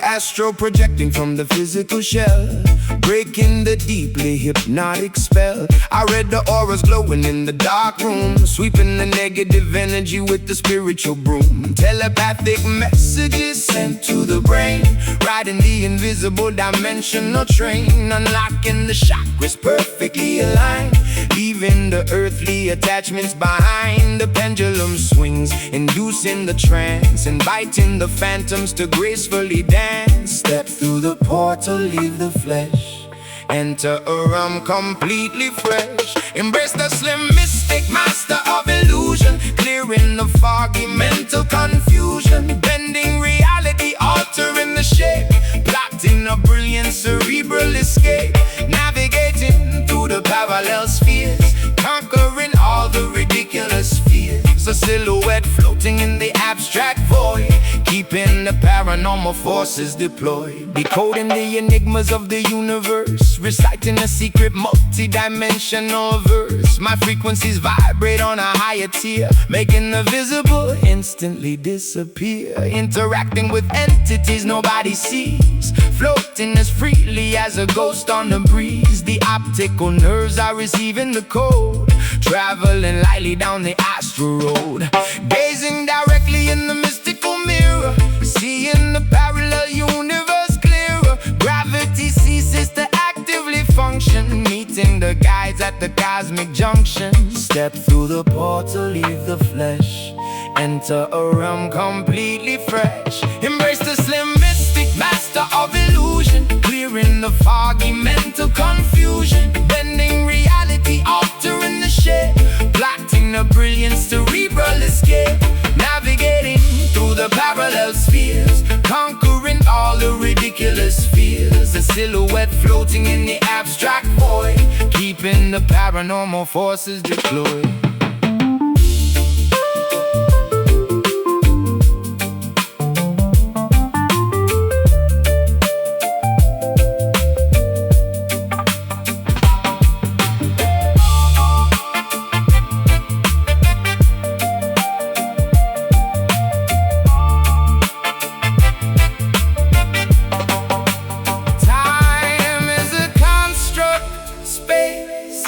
S1: Astro projecting from the physical shell, breaking the deeply hypnotic spell. I read the auras glowing in the dark room, sweeping the negative energy with the spiritual broom. Telepathic messages sent to the brain, riding the invisible dimensional train, unlocking the chakras perfectly aligned, leaving the earthly attachments behind. The pendulum swings, inducing the trance, inviting the phantoms to gracefully dance. Step through the portal, leave the flesh, enter a realm completely fresh. Embrace the slim mystic, master of illusion, clearing the foggy mental confusion, bending reality, altering the shape, plotting a brilliant cerebral escape, navigating through the parallel spheres, conquering all the ridiculous fears. A silhouette floating in the abstract void, keeping the paranormal forces deployed, decoding the enigmas of the universe, reciting a secret multi-dimensional verse. My frequencies vibrate on a higher tier, making the visible instantly disappear, interacting with entities nobody sees, floating as freely as a ghost on the breeze. The optical nerves are receiving the code, traveling lightly down the astral road, gazing directly in the mystical mirror, seeing the parallel universe clearer. Gravity ceases to actively function, meeting the guides at the cosmic junction. Step through the portal, leave the flesh, enter a realm completely fresh. Embrace the slim mystic, master of illusion, clearing the foggy mental confusion, bending reality, altering the shape, plotting a brilliant cerebral escape, navigating through the parallel spheres, conquering all the ridiculous fears. A silhouette floating in the abstract void, keeping the paranormal forces deployed.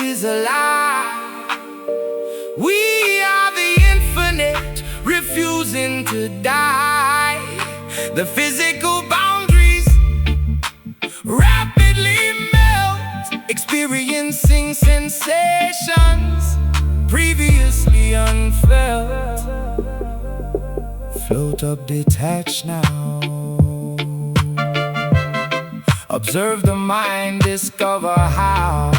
S1: Is alive. We are the infinite, refusing to die. The physical boundaries rapidly melt, experiencing sensations previously unfelt. Float up detached now, observe the mind, discover how.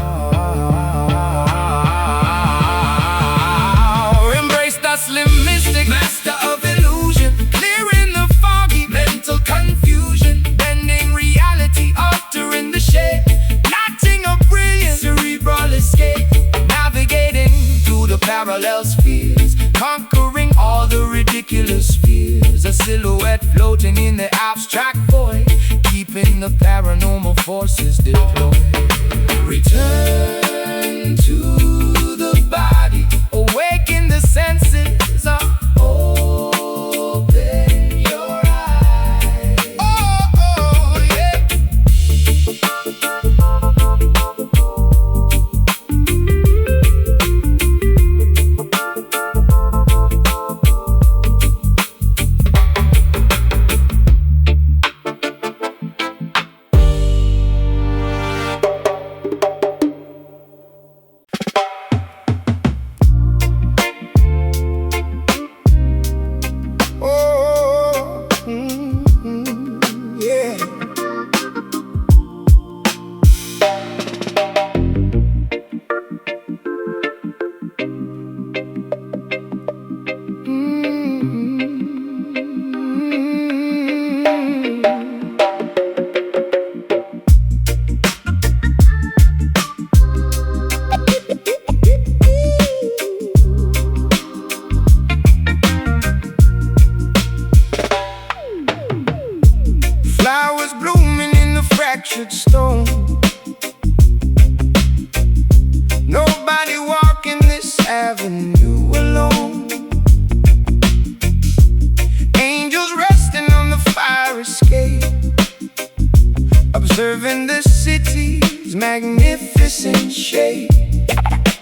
S1: Embrace the slim mystic, master of illusion, clearing the foggy mental confusion, bending reality, altering the shape, plotting a brilliant cerebral escape, navigating through the parallel spheres, conquering all the ridiculous fears. A silhouette floating in the abstract void, keeping the paranormal forces deployed. Return to the body, awaken the senses, open your eyes. Oh, yeah.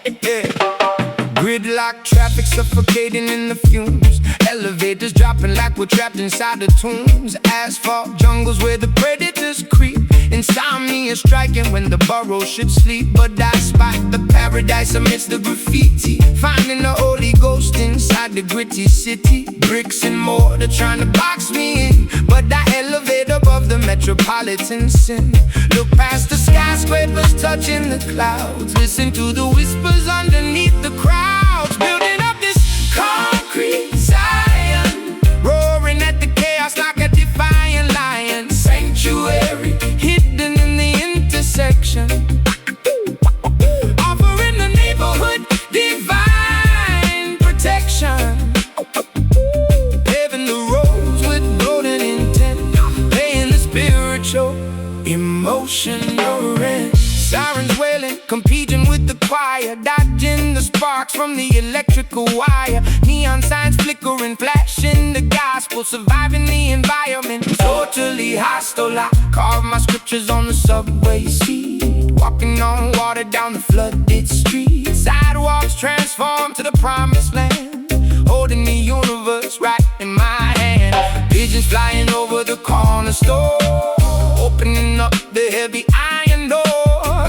S1: Yeah. Gridlock traffic suffocating in the fumes. Elevators dropping like we're trapped inside the tombs. Asphalt jungles where the predators creep. Insomnia striking when the burrow should sleep. But I spot the paradise amidst the graffiti, finding the Holy Ghost inside the gritty city. Bricks and mortar trying to box me in, but I elevate above the metropolitan sin. Look past the skyscrapers touching the clouds. Listen to the whispers underneath the crowds. Building up this concrete Zion, roaring at the chaos like a defiant lion. Sanctuary hidden in the intersection, offering the neighborhood divine protection. Paving the roads with golden intent, paying the spiritual, emotional rent. Sirens wailing, competing with the choir, dodging the sparks from the electrical wire. Neon signs flickering, flashing the gospel, surviving the environment. Totally hostile, I carve my scriptures on the subway seat, walking on water down the flooded street. Sidewalks transform to the promised land, holding the universe right in my hand. Pigeons flying over the corner store, opening up the heavy iron door.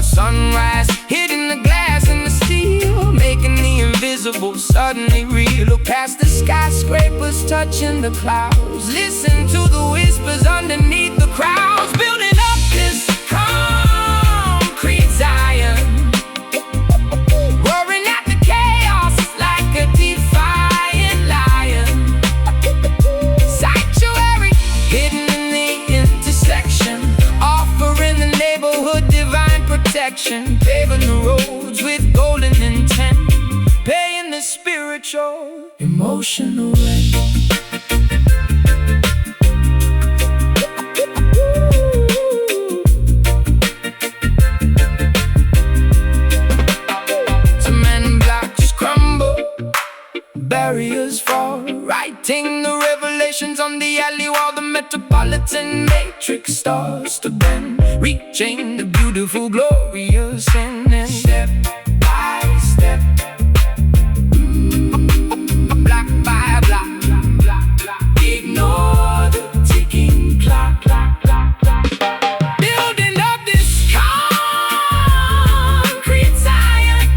S1: Sunrise hitting the glass and the steel, making the invisible suddenly real. Look past the skyscrapers touching the clouds. Listen to the whispers underneath the crowds. Building up this concrete Zion, roaring at the chaos like a defiant lion. Sanctuary hidden in the intersection, offering the neighborhood divine protection. Paving the roads with golden intent, paying the spiritual, emotional rent. Cement blocks crumble, barriers fall, writing the revelations on the alley wall. The metropolitan matrix starts to bend, reaching the beautiful, glorious end. And step by step, block by block, ignore the ticking clock. Building up this concrete Zion,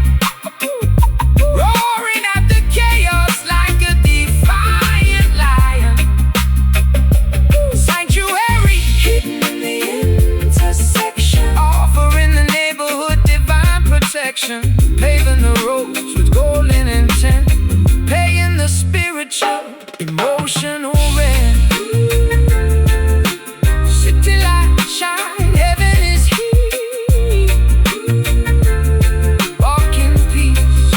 S1: roaring at the chaos like a defiant lion. Sanctuary hidden in the intersection, offering the neighborhood divine protection. Paving the roads with golden intent, paying the spiritual, emotional rent. City light shine, heaven is here. Walk in peace.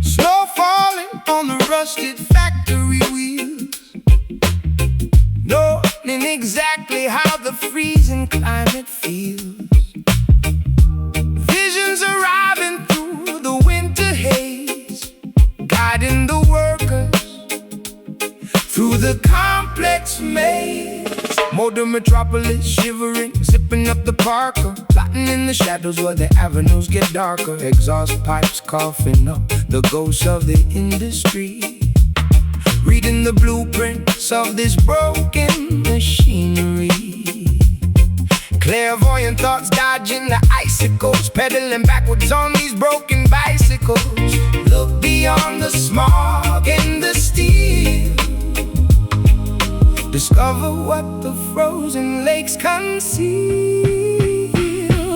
S1: Snow falling on the rusted factory wheels, knowing exactly how the freezing climate feels. Visions arriving through the winter haze, guiding the workers through the complex maze. Modern metropolis shivering, zipping up the Parker, plotting in the shadows where the avenues get darker. Exhaust pipes coughing up the ghosts of the industry, reading the blueprints of this broken machinery. Clairvoyant thoughts dodging the icicles, pedaling backwards on these broken bicycles. Look beyond the smog and the steel, discover what the frozen lakes conceal.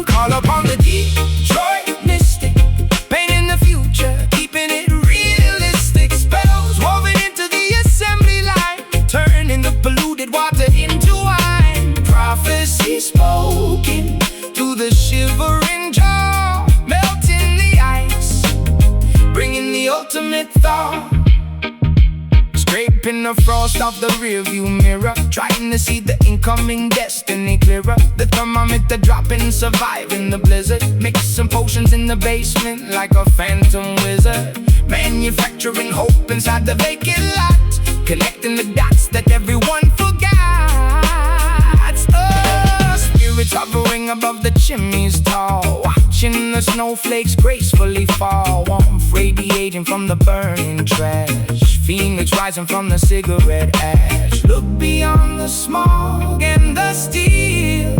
S1: Call upon the Detroit mystic, painting the future, keeping it realistic. Spells woven into the assembly line, thought, scraping the frost off the rearview mirror, trying to see the incoming destiny clearer. The thermometer dropping, surviving the blizzard, mixing potions in the basement like a phantom wizard. Manufacturing hope inside the vacant lot, connecting the dots that everyone forgot. Spirits hovering above the chimneys tall, watching the snowflakes gracefully fall. Warmth radiating from the burning trash, phoenix rising from the cigarette ash. Look beyond the smog and the steel,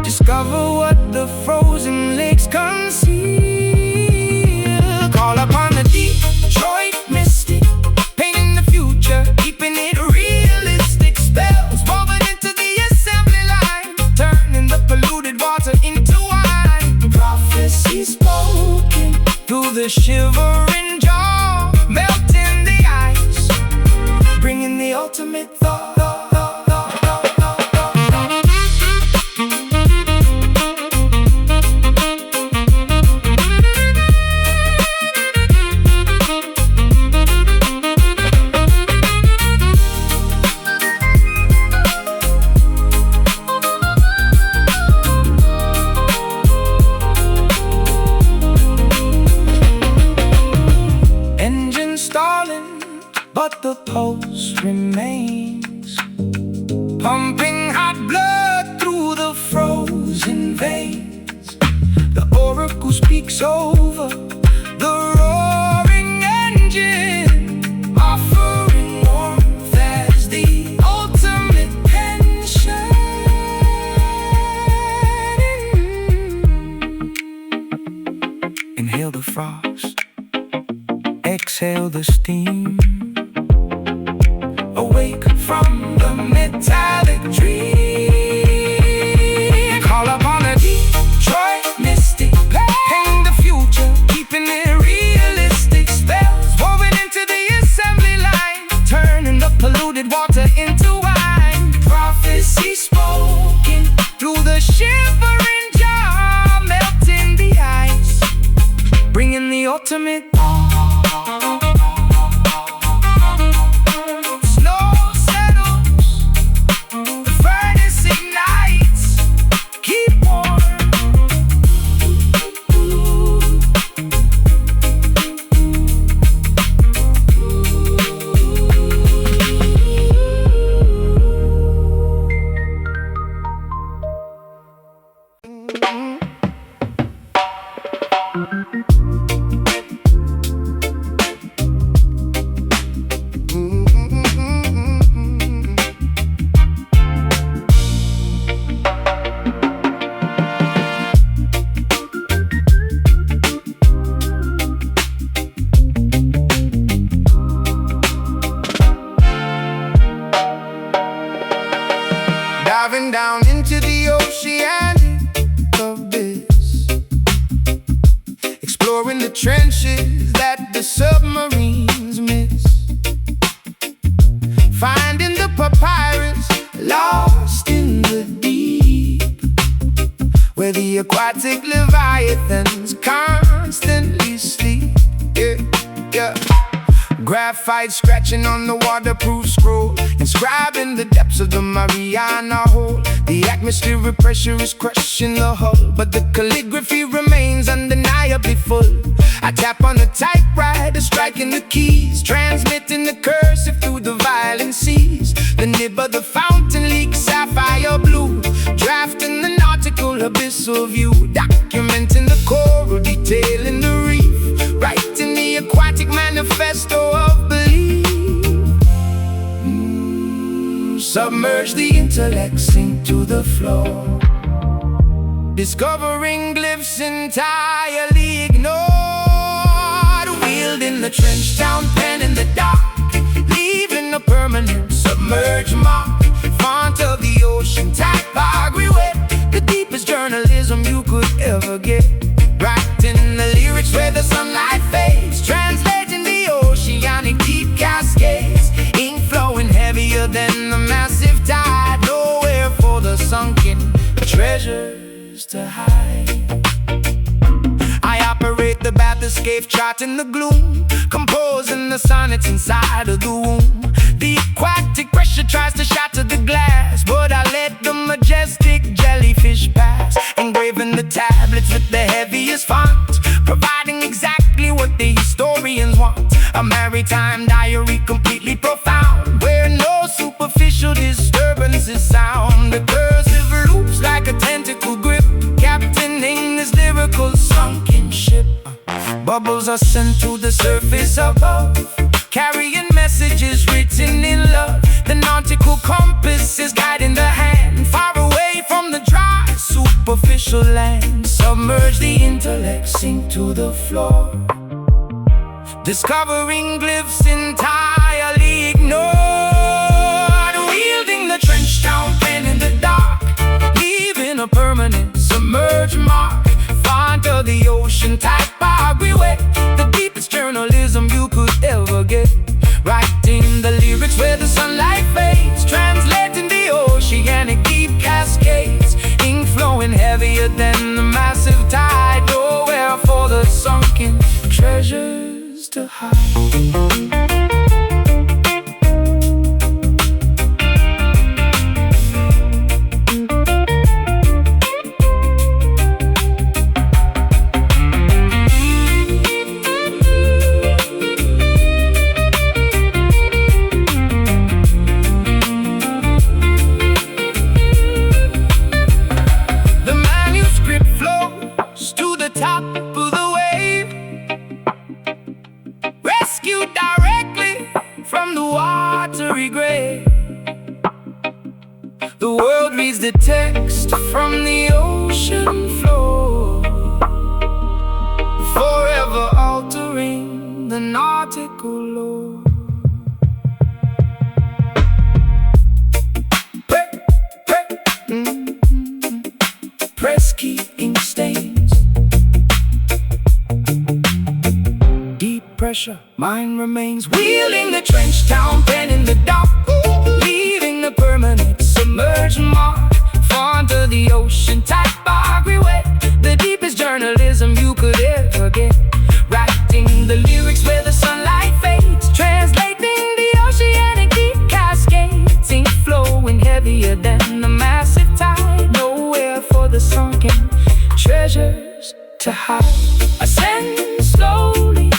S1: discover what the frozen lakes conceal. Call upon the Detroit mystic, painting the future, keeping it realistic. Spells woven into the assembly line, turning the polluted water into wine. Prophecy spoken through the shivering jaw, melting the ice, bringing the ultimate thought. But the pulse remains, pumping hot blood through the frozen veins. The oracle speaks over the roaring engine, offering warmth as the ultimate pension. Inhale the frost, exhale the steam, awake from the metallic dream. Call upon a Detroit mystic, painting the future, keeping it realistic. Spells woven into the assembly line, turning the polluted water into wine. Prophecy spoken through the shivering jaw, melting the ice, bringing the ultimate. Diving down into the oceanic abyss, exploring the trenches that the submarines miss, finding the papyrus lost in the deep, where the aquatic leviathans constantly sleep. Yeah. Graphite scratching on the waterproof scroll, inscribing the depths of the Mariana Hole. The atmospheric pressure is crushing the hull, but the calligraphy remains undeniably full. I tap on the typewriter, striking the keys, transmitting the cursive through the violent seas. The nib of the fountain leaks sapphire blue, drafting the nautical abyssal view, documenting the coral, detailing the reef, writing the aquatic manifesto of belief. Submerge the intellect, sink to the floor, discovering glyphs entirely ignored, wielding the trench town pen in the dark, leaving a permanent submerged mark. Font of the ocean, typography wet, the deepest journalism you could ever get. Writing the lyrics where the sunlight fades, translating the oceanic deep cascades. Ink flowing heavier than the massive tide, nowhere for the sunken treasures to hide. I operate the bath escape, charting the gloom, composing the sonnets inside of the womb. The aquatic pressure tries to shatter the glass, but I let the majestic jellyfish pass, engraving the tablets with the heaviest font, providing exactly what the historians want. A maritime diary completely profound, where no superficial disturbances sound. The cursive loops like a tentacle grip, captaining this lyrical sunken ship. Bubbles are sent to the surface above, carrying messages written in love. The nautical compass is guiding the hand, far away from the dry, superficial land. Submerge the intellect, sink to the floor, discovering glyphs entirely ignored. Wielding the trench town pen in the dark, leaving a permanent submerged mark. Font of the ocean typography, the deepest journalism you could ever get. Writing the lyrics where the sunlight fades, translating the oceanic deep cascades. Ink flowing heavier than the massive tide, nowhere for the sunken treasures to hide. The world reads the text from the ocean floor, forever altering the nautical lore. Press key, ink stains, deep pressure, mine remains. Wheeling the trench town pen in the dark, leaving the permanent submerged mark. Font of the ocean typography, the deepest journalism you could ever get. Writing the lyrics where the sunlight fades, translating the oceanic deep cascades. Ink flowing heavier than the massive tide, nowhere for the sunken treasures to hide. Ascend slowly,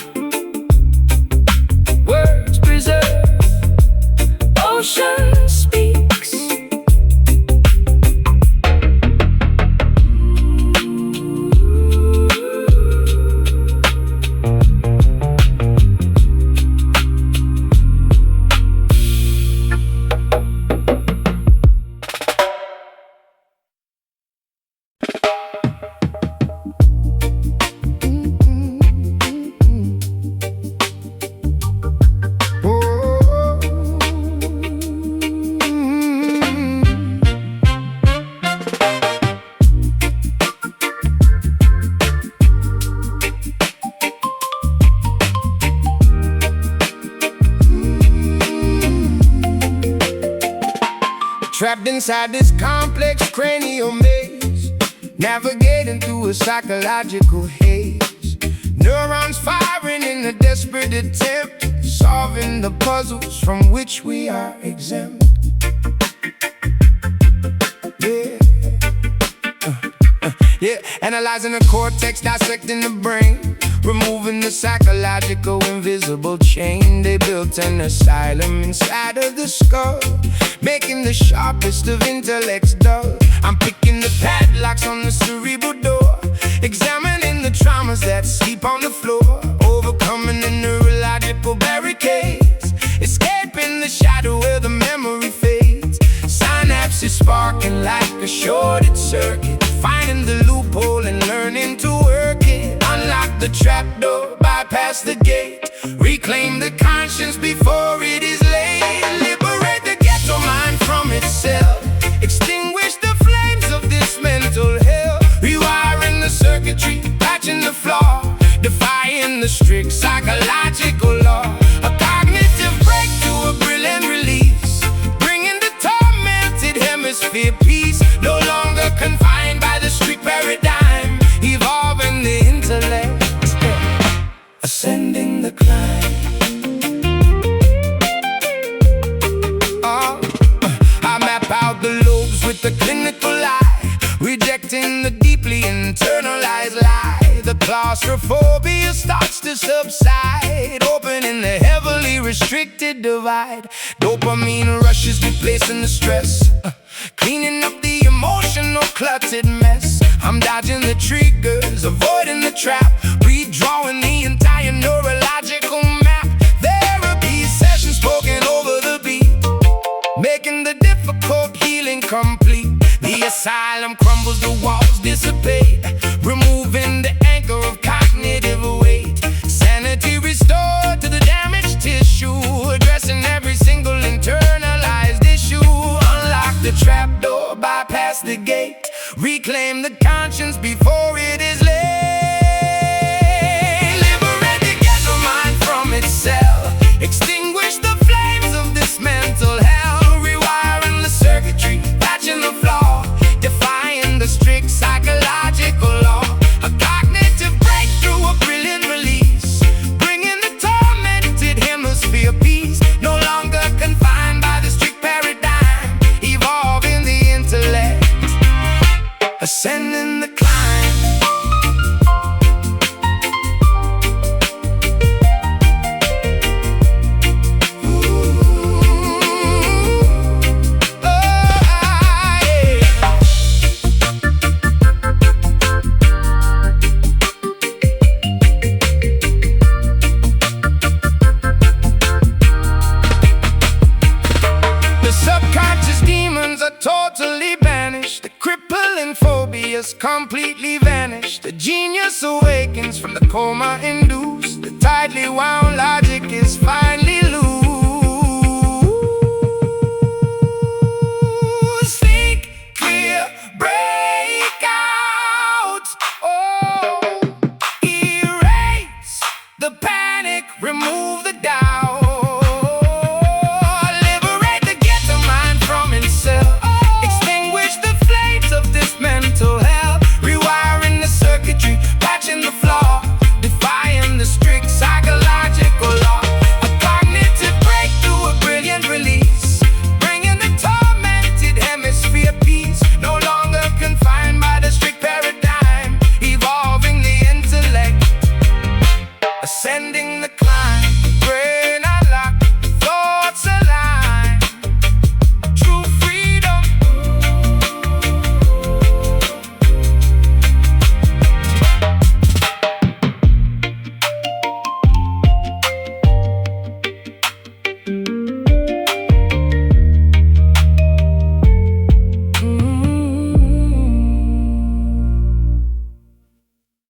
S1: words preserved, ocean speaks. Trapped inside this complex cranial maze, navigating through a psychological haze. Neurons firing in a desperate attempt, solving the puzzles from which we are exempt. Yeah, analyzing the cortex, dissecting the brain, removing the psychological invisible chain. They built an asylum inside of the skull, making the sharpest of intellects dull. I'm picking the padlocks on the cerebral door, examining the traumas that sleep on the floor, overcoming the neurological barricades, escaping the shadow where the memory fades. Synapses sparking like a shorted circuit, finding the loophole and learning to work it. Unlock the trapdoor, bypass the gate, reclaim the conscience before it is late. Liberate the ghetto mind from itself, extinguish the flames of this mental hell. Rewiring the circuitry, patching the flaw, defying the strict psychological law. A cognitive breakthrough, a brilliant release, bringing the tormented hemisphere peace. No longer confined by the street paradigm, evolving the intellect, with a clinical eye, rejecting the deeply internalized lie. The claustrophobia starts to subside, opening the heavily restricted divide. Dopamine rushes, replacing the stress, cleaning up the emotional cluttered mess. I'm dodging the triggers, avoiding the trap, redrawing the entire neurological map. Therapy sessions spoken over the beat, making the difficult healing complete. The asylum crumbles, the walls dissipate, removing the anchor of cognitive weight. Sanity restored to the damaged tissue, addressing every single internalized issue. Unlock the trapdoor, bypass the gate, reclaim the conscience before it is late. Liberate the ghetto mind from its cell, extinguish the flames of this mental hell, rewiring the circuitry, patching the flaw, defying the strict psychological law. A cognitive breakthrough, a brilliant release, bringing the tormented hemisphere peace. No longer confined by the strict paradigm, evolving the intellect, ascending the climb. Totally banished, the crippling phobias completely vanished. The genius awakens from the coma induced, the tightly wound logic is finally loose.